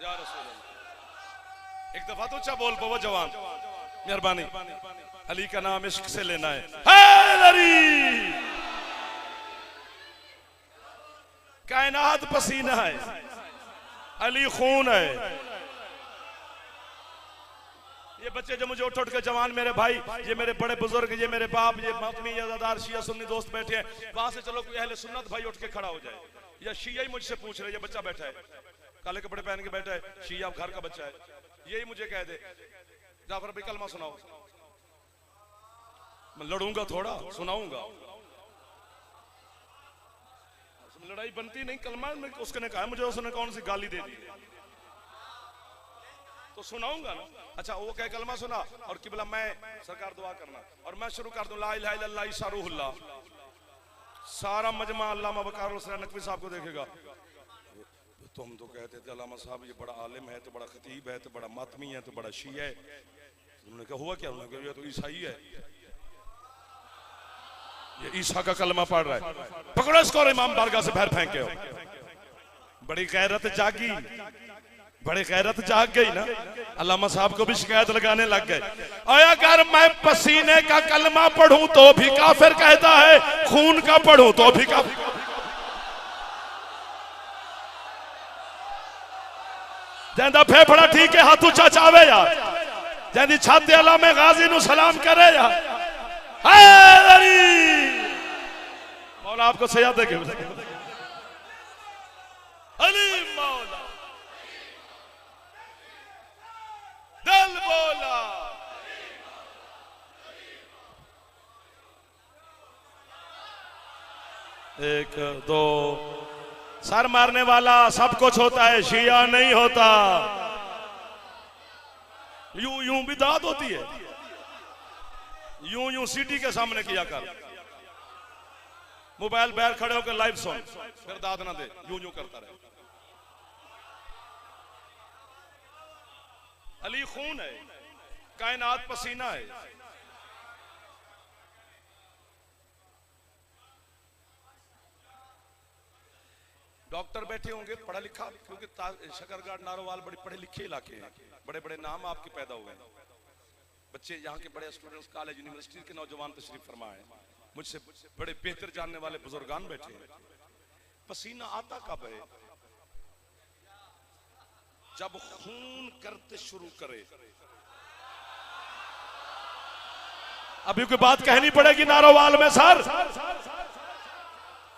या रसूल अल्लाह। एक दफा तो अच्छा बोल पो जवान, मेहरबानी। अली का नाम इश्क से लेना है। हैदरी। कायनात पसीना है, अली खून है। ये बच्चे जो मुझे उठ उठ के जवान मेरे भाई, ये मेरे बड़े बुजुर्ग, ये मेरे बाप, ये मातमी अज़ादार शिया सुन्नी दोस्त बैठे हैं, वहां से चलो कोई अहले सुन्नत भाई उठ के खड़ा हो जाए। या शिया ही मुझसे पूछ रहे, ये बच्चा बैठा है काले कपड़े पहन के बैठा है, शिया घर का बच्चा है, यही मुझे कह दे जाफर भाई कलमा सुनाओ। मैं लड़ूंगा थोड़ा, सुनाऊंगा। लड़ाई बनती नहीं, कलमा उसने कहा मुझे, उसने कौन सी गाली दे दी तो सुनाऊंगा ना। अच्छा वो कहे कलमा सुना और किबला मैं सरकार दुआ करना और मैं शुरू कर दूं ला इलाहा इल्लल्लाह ईसा रूहुल्लाह सारा मजमा अल्लामा वकार हुसैन नकवी साहब को देखेगा, तुम तो कहते थे अल्लामा साहब ये बड़ा आलिम है, तो बड़ा खतीब है, तो बड़ा मातमी है, तो बड़ा शी है। उन्होंने कहा हुआ क्या? उन्होंने कहा ये तो ईसाई है, ये ईसा का कलमा पढ़ रहा है, पकड़ो इसको और इमाम बारगाह से बाहर फेंके हो। बड़ी गैरत जागी, बड़ी गैरत जाग गई ना, अल्लामा साहब को भी शिकायत लगाने लग गए। और अगर मैं पसीने का कलमा पढ़ूं तो भी काफिर कहता है, खून का पढ़ूं तो भी काफिर। जैदा फेफड़ा ठीक है हाथ ऊंचा चावे यार, जैदी छाती अल्लाह में गाजी नु सलाम करे यार। मौला आपको सजा देंगे। अली मौला दिल बोला, एक दो, सर मारने वाला सब कुछ होता है, शिया नहीं होता। यूं यूं भी दाद होती है, यूं यूं सीटी के सामने किया कर, मोबाइल बैर खड़े होकर लाइव सुन, फिर दाद ना दे, यूं यूं करता रहे। अली खून है, कायनात पसीना है। डॉक्टर बैठे होंगे पढ़ा लिखा, क्योंकि शकरगढ़ नारोवाल बड़े पढ़े लिखे इलाके हैं, बड़े बड़े नाम आपके पैदा हुए हैं। बच्चे यहाँ के बड़े स्टूडेंट्स कॉलेज यूनिवर्सिटी के नौजवान तशरीफ फरमा है, मुझसे बड़े बेहतर जानने वाले बुजुर्गान बैठे हैं। पसीना आता कब है? जब खून करते शुरू करे। अभी कोई बात कहनी पड़ेगी नारोवाल में सर,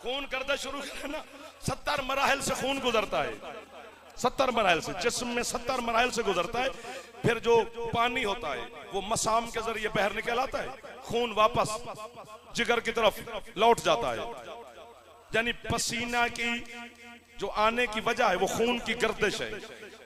खून करते शुरू करे ना, 70 मराहल से खून गुजरता है, 70 मराहल से, जिस्म में 70 मराहल से गुजरता है। फिर जो पानी होता है वो मसाम के जरिए बाहर निकल आता है, खून वापस जिगर की तरफ लौट जाता है। यानी पसीना की जो आने की वजह है वो खून की गर्दिश है।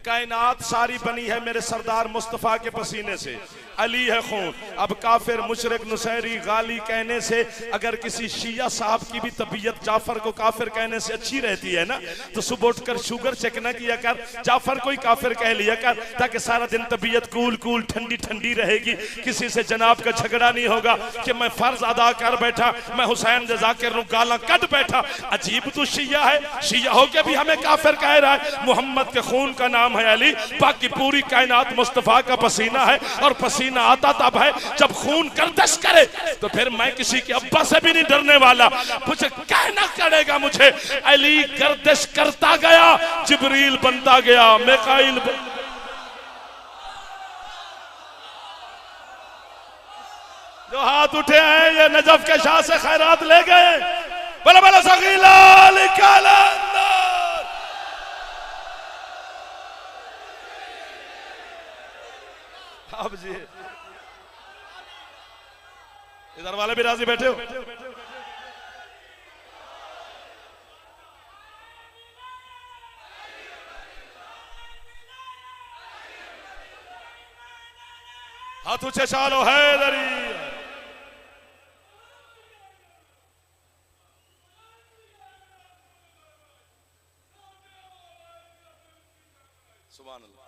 कायनात सारी बनी है मेरे सरदार मुस्तफा के पसीने से। अली है खून। अब काफिर मुशरिक नुसैरी गाली कहने से, अगर किसी शिया साहब की भी तबीयत जाफर को काफिर कहने से अच्छी रहती है ना, तो सुबह उठकर शुगर चेक ना किया कर, जाफर को ही काफिर कह लिया कर, ताकि सारा दिन तबीयत कूल कूल ठंडी ठंडी रहेगी। किसी से जनाब का झगड़ा नहीं होगा कि मैं फर्ज अदा कर बैठा, मैं हुसैन जाकिर नु गाला कट बैठा। अजीब तू शिया है, शिया हो के भी हमें काफिर कह रहा है। मोहम्मद के खून का नाम है अली, बाकी पूरी कायनात मुस्तफा का पसीना है, और पसीना आता तब है जब खून गर्दिश करे। तो फिर मैं किसी के अब्बा से भी नहीं डरने वाला, मुझे कहना पड़ेगा। मुझे अली गर्दिश करता गया, जिब्रील बनता गया, मिकाईल जो हाथ उठे हैं ये नजफ के शाह से खैरात ले गए। बला बला सगीला निकाला अब जी, इधर वाले भी राजी बैठे हो। हाथ ऊंचे चालो हैदरी। सुभान अल्लाह।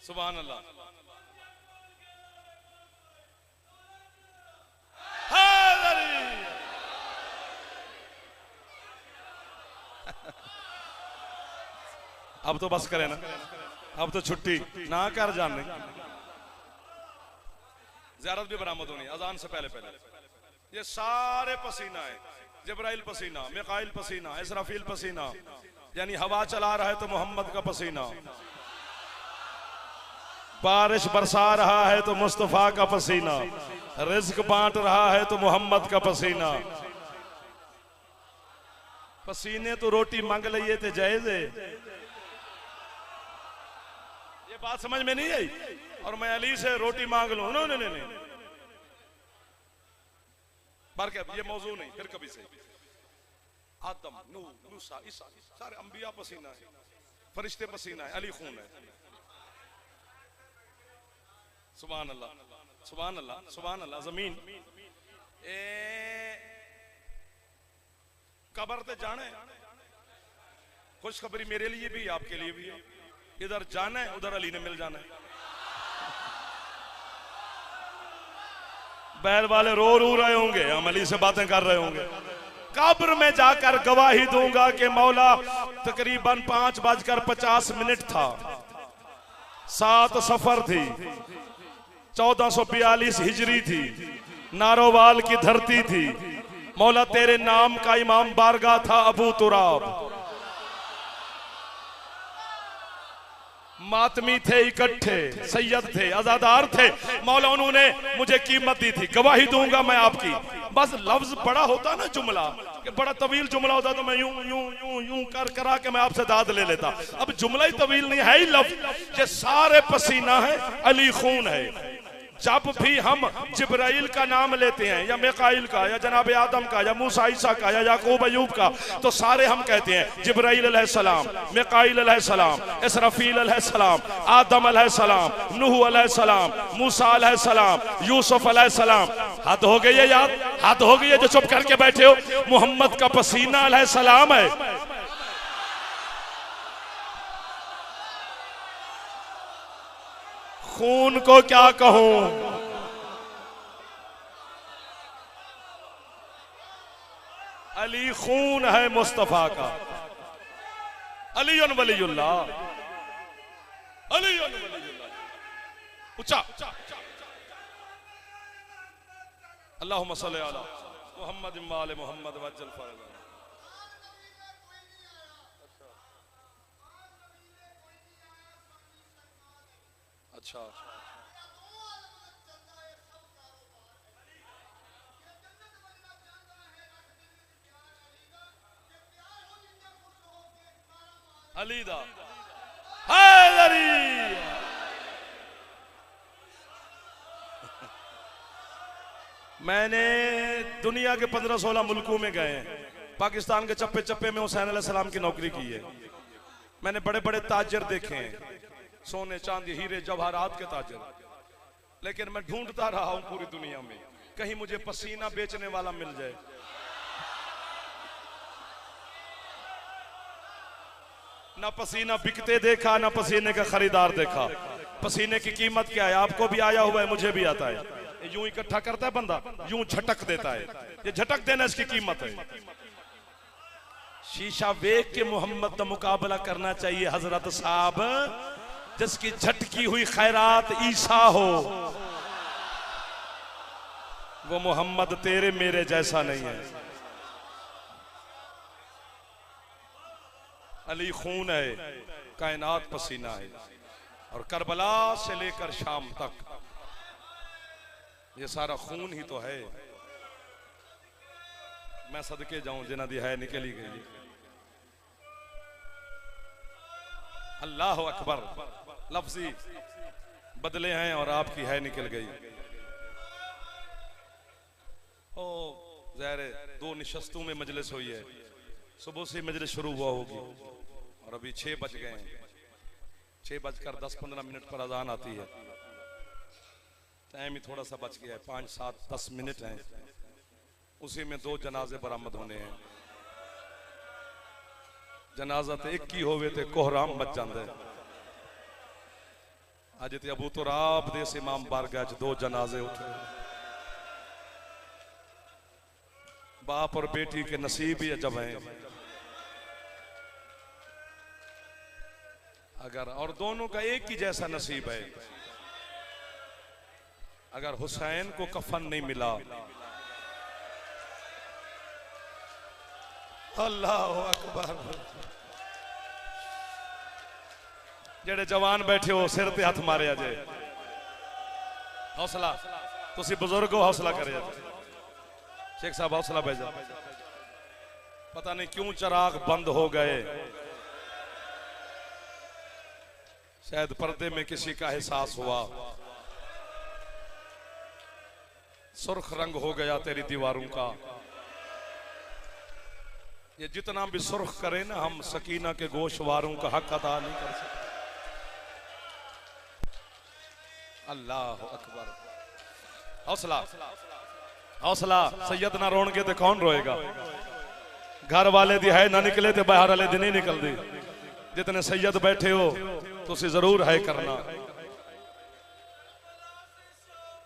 सुभान अल्लाह। अब तो बस करें ना, अब तो छुट्टी ना कर जाने। ज़ियारत भी बरामद होनी अजान से पहले पहले। ये सारे पसीना है, जिब्राइल पसीना, मिकाईल पसीना, इसराफील पसीना, यानी हवा चला रहा है तो मोहम्मद का पसीना, बारिश बरसा रहा है तो मुस्तफा का पसीना, रिज्क बांट रहा है तो मोहम्मद का पसीना। पसीने तो रोटी मांग लिए थे जायज है, ये बात समझ में नहीं आई? और मैं अली से रोटी मांग लूं, नहीं। बरकत ये मौजू नहीं, फिर कभी से। आदम, नूह, मूसा, ईसा, सारे अंबिया पसीना है, फरिश्ते पसीना है, अली खून है। सुभान अल्लाह, सुभान अल्लाह, सुभान अल्लाह। जमीन कब्र ते जाना है, खुशखबरी मेरे लिए भी आपके लिए भी है। इधर जाना है, उधर अली ने मिल जाना है। बैल वाले रो रहे होंगे, हम अली से बातें कर रहे होंगे। कब्र में जाकर गवाही दूंगा कि मौला तकरीबन 5:50 था, 7 सफर थी, 1442 हिजरी थी, नारोवाल की धरती थी। मौला तेरे नाम का इमाम बारगाह था अबू तुराब, मातमी थे, इकट्ठे सैयद थे, आजादार थे। मौला उन्होंने मुझे कीमत दी थी, गवाही दूंगा मैं आपकी। बस लफ्ज बड़ा होता ना, जुमला कि बड़ा तवील जुमला होता तो मैं यूं यूं यूं यूं करा के मैं आपसे दाद ले लेता। अब जुमला ही तवील नहीं है, ही लफ्ज। ये सारे पसीना है, अली खून है। जब भी हम जिब्राइल का नाम लेते हैं, या मिकाइल का, या जनाब आदम का, या मूसा ईसा का, या याकूब अयूब का, तो सारे हम कहते हैं जिब्राइल अलैहिस्सलाम, मिकाइल अलैहिस्सलाम, इसराफील अलैहिस्सलाम, आदम अलैहिस्सलाम, नूह अलैहिस्सलाम, मूसा अलैहिस्सलाम, यूसुफ अलैहिस्सलाम। हद हो गई है यार, हद हो गई है जो चुप करके बैठे हो। मोहम्मद का पसीना अलैहिस्सलाम है। खून को क्या कहूं, अली खून है मुस्तफा का। अलीयुन वलीयुल्लाह, अलीयुन वलीयुल्लाह। ऊंचा अल्लाहुम्मा सल्ली अला मुहम्मद व आले मुहम्मद वज्जल फरज। अच्छा, अली दा हैदरी। मैंने दुनिया के 15-16 मुल्कों में गए हैं। पाकिस्तान के चप्पे चप्पे में हुसैन अलैहिस्सलाम की नौकरी की है। मैंने बड़े बड़े ताजर देखे हैं, सोने चांदी हीरे जवाहरात के ताजर। लेकिन मैं ढूंढता रहा हूं पूरी दुनिया में, कहीं मुझे पसीना बेचने वाला मिल जाए। ना पसीना बिकते देखा, ना पसीने का खरीदार देखा। पसीने की कीमत क्या है? आपको भी आया हुआ है, मुझे भी आता है। यूं इकट्ठा करता है बंदा, यूं झटक देता है। ये झटक देना इसकी कीमत है। शीशा वेख के मोहम्मद का मुकाबला करना चाहिए हजरत साहब। जिसकी झटकी हुई खैरात ईसा हो, वो मोहम्मद तेरे मेरे जैसा नहीं है। अली खून है, कायनात पसीना है। और करबला से लेकर शाम तक ये सारा खून ही तो है। मैं सदके जाऊं जिन्हां दी है निकली गई। अल्लाह अकबर, लफ्जी बदले हैं और आपकी है निकल गई। ओ ज़ाहिर 2 निशस्तों में मजलिस हुई है। सुबह से मजलिस शुरू हुआ होगी और अभी 6 बज गए हैं। 6:10-15 पर अजान आती है। टाइम ही थोड़ा सा बच गया है, 5-7-10 मिनट हैं। उसी में 2 जनाजे बरामद होने हैं। जनाजा तो एक ही होवे ते कोहराम मच जाता है। अज ते अबू तुराब दे इमाम बारगाह च 2 जनाजे उठे। बाप और बेटी के नसीब ही अजब हैं। अगर और दोनों का एक ही जैसा नसीब है। अगर हुसैन को कफन नहीं मिला, अल्लाह अकबर। जेड़े जवान बैठे हो सिर पे हाथ मारे अजे। हौसला, तुसी बुजुर्ग हो, हौसला करे। शेख साहब हौसला भेजा। पता नहीं क्यों चिराग बंद हो गए। शायद पर्दे में किसी का एहसास हुआ, सुर्ख रंग हो गया तेरी दीवारों का। ये जितना भी सुर्ख करे ना, हम सकीना के गोशवारों का हक अदा नहीं कर सकते। अल्लाह अकबर। हौसला हौसला, सैयद ना रोणगे तो कौन रोएगा। घर वाले दी है ना निकले तो बाहर वाले दिन ही निकल दी। जितने सैयद बैठे हो तुसी जरूर है करना।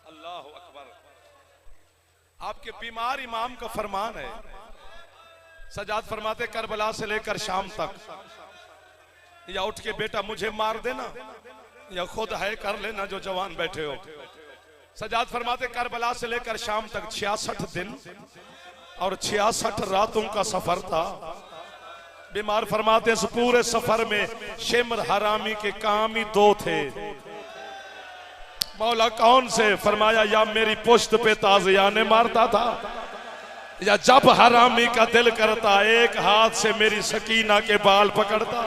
अल्लाह अकबर। आपके बीमार इमाम का फरमान है, सजाद फरमाते करबला से लेकर शाम तक या उठ के बेटा मुझे मार देना या खुद है कर लेना जो जवान बैठे हो। सजाद फरमाते करबला से लेकर शाम तक 66 दिन और 66 रातों का सफर था। बीमार फरमाते इस पूरे सफर में शिमर हरामी के काम ही 2 थे। मौला कौन से? फरमाया या मेरी पुश्त पे ताज़ियाने मारता था, या जब हरामी का दिल करता एक हाथ से मेरी सकीना के बाल पकड़ता।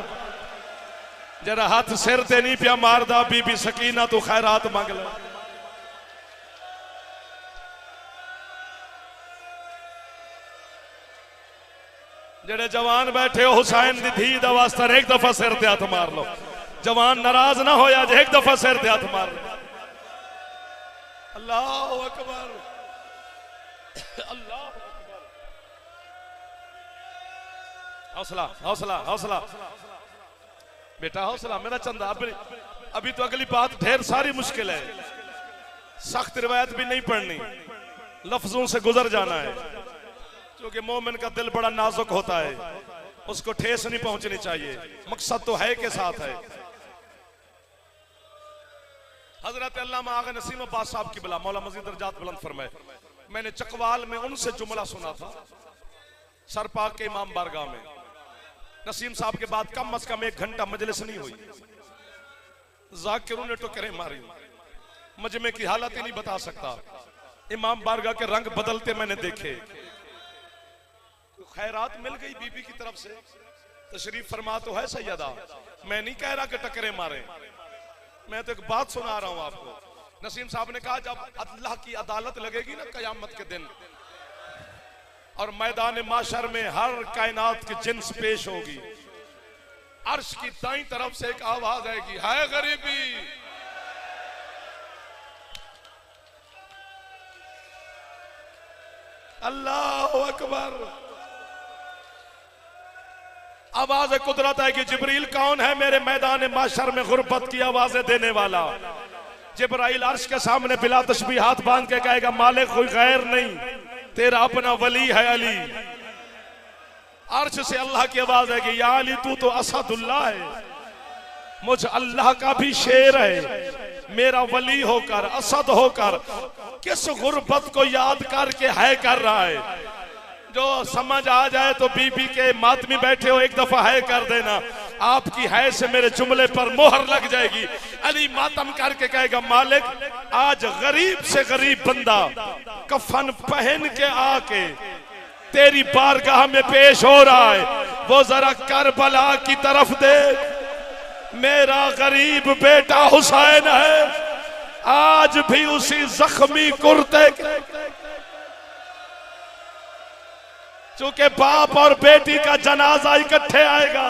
जरा हाथ सिर ते नहीं पिया मारदा, बीबी सकीना तो खैरात मांग लो। जेड़े जवान बैठे हो हुसैन दी धी दा वास्ता एक दफा सिर ते हाथ मार लो। जवान नाराज ना होया जे एक दफा सिर ते हाथ मार लो। अल्लाह अकबर, अल्लाह अकबर। हौसला हौसला हौसला बेटा, हौसला मेरा चंदा। अभी तो अगली बात ढेर सारी मुश्किल है। सख्त रिवायत भी नहीं पढ़नी, लफ्जों से गुजर जाना है, क्योंकि मोमिन का दिल बड़ा नाजुक होता है, उसको ठेस नहीं पहुंचनी चाहिए। मकसद तो है के साथ है। हजरत अल्लामा आगा नसीम अब्बास साहब की बिला मौला मजीद दर्जात बुलंद फरमाए, मैंने चकवाल में उनसे जुमला सुना था सरपाक के इमाम बारगाह में। नसीम साहब के बाद कम अज कम 1 घंटा मजलिस नहीं हुई। जाकिरों ने टुकरे मारी, मजमे की हालत ही नहीं बता सकता। इमाम बारगाह के रंग बदलते मैंने देखे। खैरात मिल गई बीबी की तरफ से, तशरीफ फरमा तो है सैयदा। मैं नहीं कह रहा कि टकरे मारे, मैं तो एक बात सुना रहा हूं आपको। नसीम साहब ने कहा जब अल्लाह की अदालत लगेगी ना कयामत के दिन, और मैदान माशर में हर कायनात की जिन्स पेश होगी, अर्श की दाईं तरफ से एक आवाज आएगी, हाय गरीबी। अल्लाह अकबर। आवाज कुदरत है कि जिब्रील कौन है मेरे मैदान माशर में गुर्बत की आवाजें देने वाला। जिब्राइल अर्श के सामने बिला तस्बीह हाथ बांध के कहेगा मालिक कोई गैर नहीं, तेरा अपना वली है अली। अर्श से अल्लाह की आवाज है कि या अली तू तो असदुल्लाह है, मुझ अल्लाह का भी शेर है। मेरा वली होकर असद होकर किस गुर्बत को याद करके है कर रहा है। जो समझ आ जाए तो बीबी के मातमी बैठे हो एक दफा है कर देना, आपकी है से मेरे जुमले पर मोहर लग जाएगी। अली मातम करके कहेगा मालिक आज गरीब से गरीब बंदा कफन पहन के आके तेरी बारगाह में पेश हो रहा है, वो जरा करबला की तरफ देख। मेरा गरीब बेटा हुसैन है, आज भी उसी जख्मी कुर्ते चूंकि बाप और बेटी का जनाजा इकट्ठे आएगा,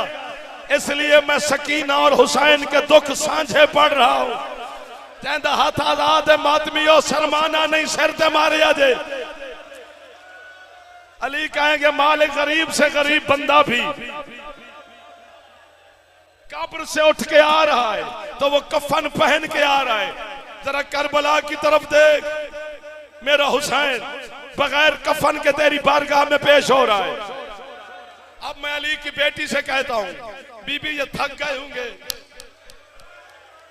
इसलिए मैं सकीना और हुसैन के दुख सांझे पढ़ रहा हूं। कहता हाथ आजाद मातमियों शर्माना नहीं, सिर ते मारे अजे। अली कहेंगे मालिक गरीब से गरीब बंदा भी कब्र से उठ के आ रहा है तो वो कफन पहन के आ रहा है। जरा करबला की तरफ देख, मेरा हुसैन बगैर कफन के तेरी बारगाह में पेश हो रहा है। अब मैं अली की बेटी से कहता हूं, बीबी ये थक गए होंगे,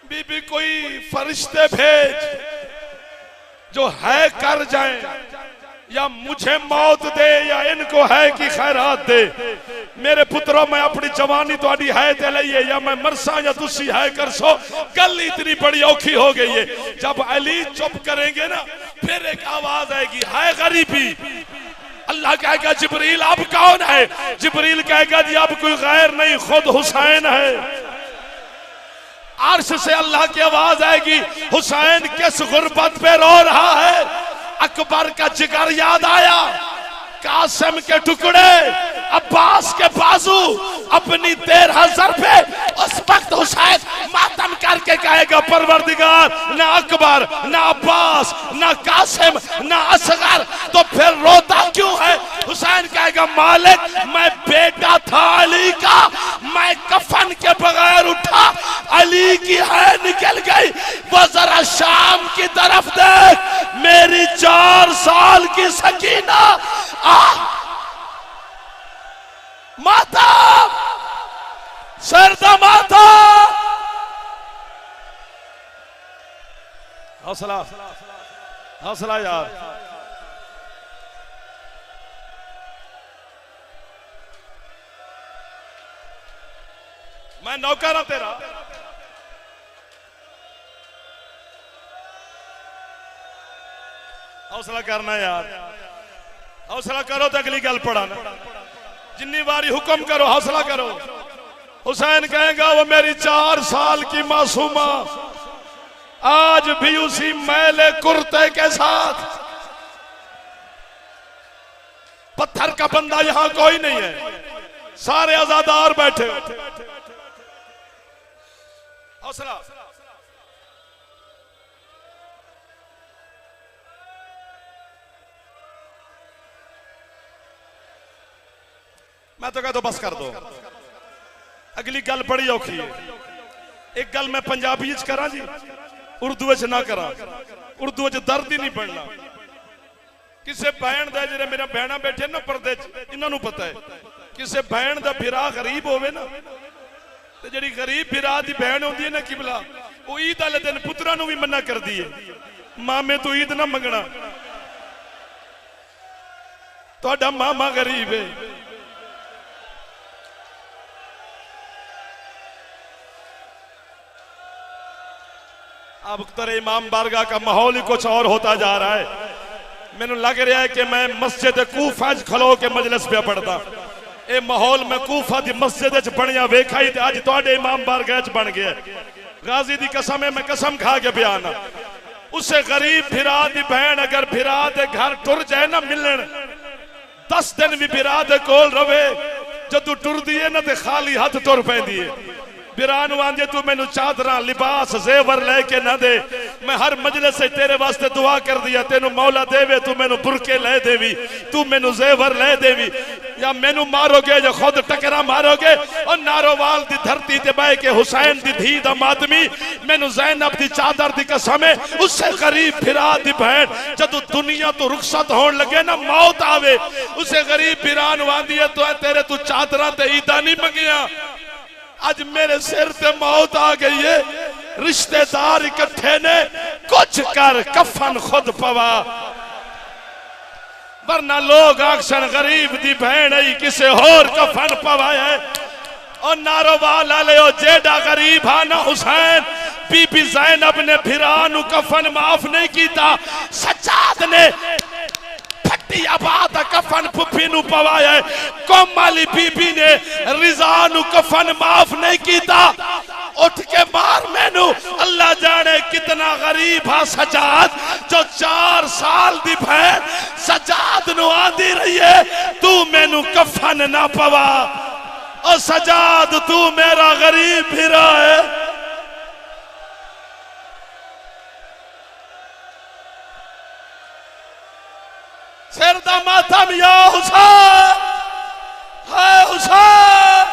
बीबी कोई फरिश्ते भेज जो है कर जाएं, या मुझे मौत दे या इनको है कि खैरात दे। मेरे पुत्रों मैं अपनी जवानी थोड़ी है ते लईए, या मैं मरसा या तुसी है कर सो। गल इतनी बड़ी औखी हो गई है। जब अली चुप करेंगे ना फिर एक आवाज आएगी, है गरीबी। अल्लाह कहेगा जिब्रील अब कौन है? जिब्रील कहेगा जी अब कोई गैर नहीं, खुद हुसैन है। अर्श से अल्लाह की आवाज आएगी, हुसैन किस गुर्बत पे रो रहा है। अकबर का जिगर याद आया, कासिम के टुकड़े, अब्बास के बाजू, अपनी 13 ज़रबे। उस वक्त हुसैन मातम करके कहेगा, परवरदिगार ना अकबर ना अब्बास ना कासिम ना असगर, तो फिर रोता क्यों है। हुसैन कहेगा, मालिक मैं बेटा था अली का, मैं कफन के बगैर उठा, अली की है निकल गई। वो जरा शाम की तरफ देख, मेरी 4 साल की सकीना माता सरदा माता। हौसला हौसला यार, मैं नौकर हूं तेरा। हौसला करना यार, हौसला करो तो अगली गल पढ़ाना। जिन्नी बारी हुक्म करो हौसला करो। हुसैन कहेगा, वो मेरी 4 साल की मासूमा आज भी उसी मैले कुर्ते के साथ। पत्थर का बंदा यहां कोई नहीं है, सारे आजादार बैठे। हौसला मैं तो कहता बस कर दो, अगली गल बड़ी औखी है। एक गल मैं पंजाबी च करा जी, उर्दू च ना करा। उर्दू च दर्द ही नहीं पढ़ना। किसी भैन का, जो मेरा भैन बैठे ना पर्दे च, इन्हों पता है, किसी भैन का फिरा गरीब होवे ना, तो जी गरीब फिरा की भैन होती है ना किबला, वो ईद वाले दिन पुत्रा भी मना कर दी है, मामे तू ईद ना मंगना, तो मामा गरीब है। अब तेरे इमाम बारगाह का माहौल ही कुछ और होता जा रहा है। मैंने लग रहा है कि मैं मस्जिद कूफा खलो के मजलिस पे पढ़ता। ये माहौल मैं कूफा की मस्जिद बढ़िया वेखा ही, अज तुहाडे इमाम बारगाह च बन गया। गाजी की कसम है, मैं कसम खा के बयान, उसे गरीब फिरा दी बहन अगर फिरा दे घर टुर जाए ना मिलन, 10 दिन भी फिरा दे कोल रवे, जदू टुरदी है ना तो खाली हाथ तुर पैंदी है। बिरान आंदे, तू मैनू चादरा लिबास जेवर लेके ना दे, मैं हर मजलिस से तेरे वास्ते दुआ कर दिया, तेनू मौला देवे, तू मैनू बुरके ले देवी, तू मैनू जेवर ले देवी, या मैनू मारोगे या खुद टकरा मारोगे। और नारोवाल दी धरती ते बह के हुसैन दी धी दा मातमी, मैनू ज़ैनब दी चादर दी कसम है, उससे गरीब फिरा दी बहन जदू दुनिया तो रुखसत होने लगे ना, मौत आवे, उसे गरीब फिरान आंदी है, तो तेरे तू चादरा ते ईदा नहीं मंगिया, आज मेरे सिर पे मौत आ गई है। रिश्तेदार इकट्ठे ने, कुछ कर कफन खुद पवा, वरना लोग आक्शन गरीब दी बहन ही किसे होर कफन पवाया है। और नारोवाल आले जेड़ा गरीब हा ना हुसैन, बीबी ज़ैनब ने फिरानु कफन माफ नहीं किया, सज्जाद ने आबाद कफन फुफी नु पवाया है, कोमाली बीबी ने रिजा नु कफन माफ नहीं किया। उठ के मार मैनू, अल्लाह जाने कितना गरीब हा सजाद, जो 4 साल दी बहन सजाद नु आंदी रही है, तू मैनू कफन ना पवा। और सजाद तू मेरा गरीब फिरा है। सिर दा मातम या हुसैन है हुसैन।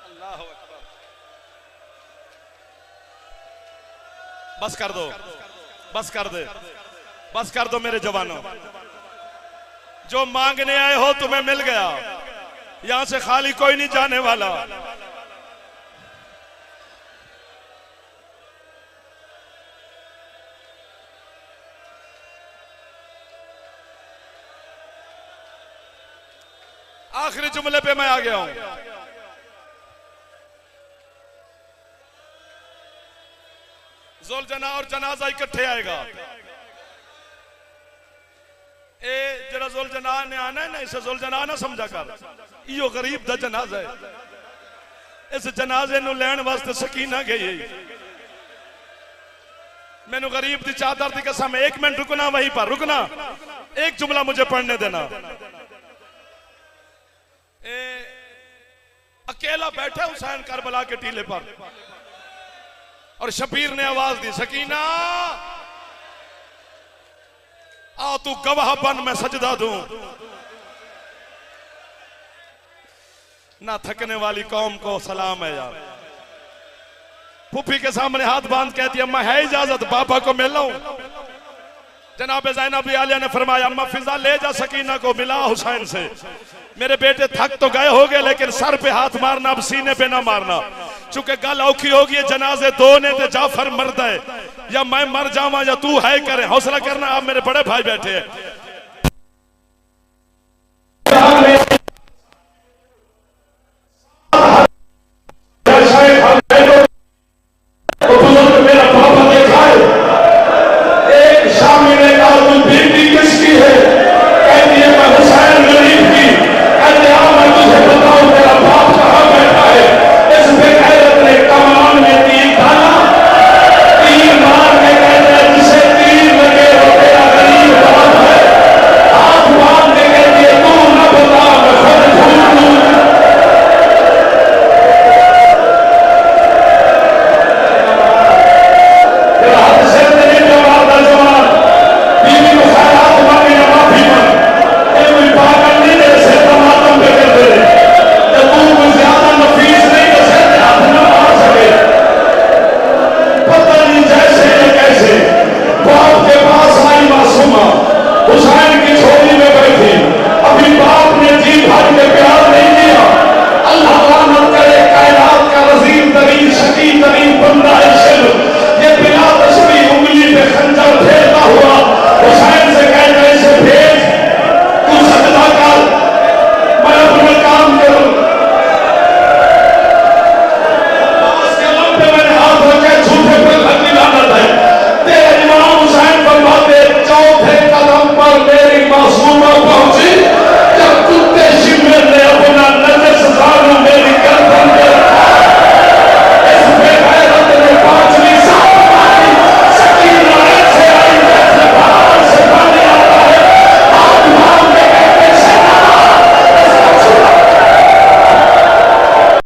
अल्लाह अकबर। बस कर दो, बस कर दे, बस कर दो मेरे जवानों, जो मांगने आए हो तुम्हें मिल गया, यहां से खाली कोई नहीं जाने वाला। आखिरी जुमले पे मैं आ गया हूं। जुल जना और जनाजा इकट्ठे आएगा। ए जरा जुलजना ने आना है ना, इसे जुलजना ना समझा कर, यो गरीब दा जनाजा है। इस जनाजे नु लैन वास्ते सकीना गई। मैनू गरीब दी चादर दी कसम, 1 मिनट रुकना वहीं पर, रुकना, एक जुमला मुझे पढ़ने देना। अकेला बैठा हुसैन करबला के टीले पर, और शबीर ने आवाज दी, सकीना आ तू गवाह बन, मैं सजदा दूं। ना थकने वाली कौम को सलाम है यार। फूफी के सामने हाथ बांध कहती है, मैं है इजाजत बाबा को मिल लूं। जनाब ज़ैनब आलिया ने फरमाया, अम्मा फिजा ले जा सकीना को, मिला हुसैन से। मेरे बेटे थक तो गए होगे, लेकिन सर पे हाथ मारना, अब सीने पे ना मारना, चूंकि गल औखी होगी। जनाजे दो ने ते जाफर मरदा है, या मैं मर जावा या तू है करे, हौसला करना। आप मेरे बड़े भाई बैठे हैं,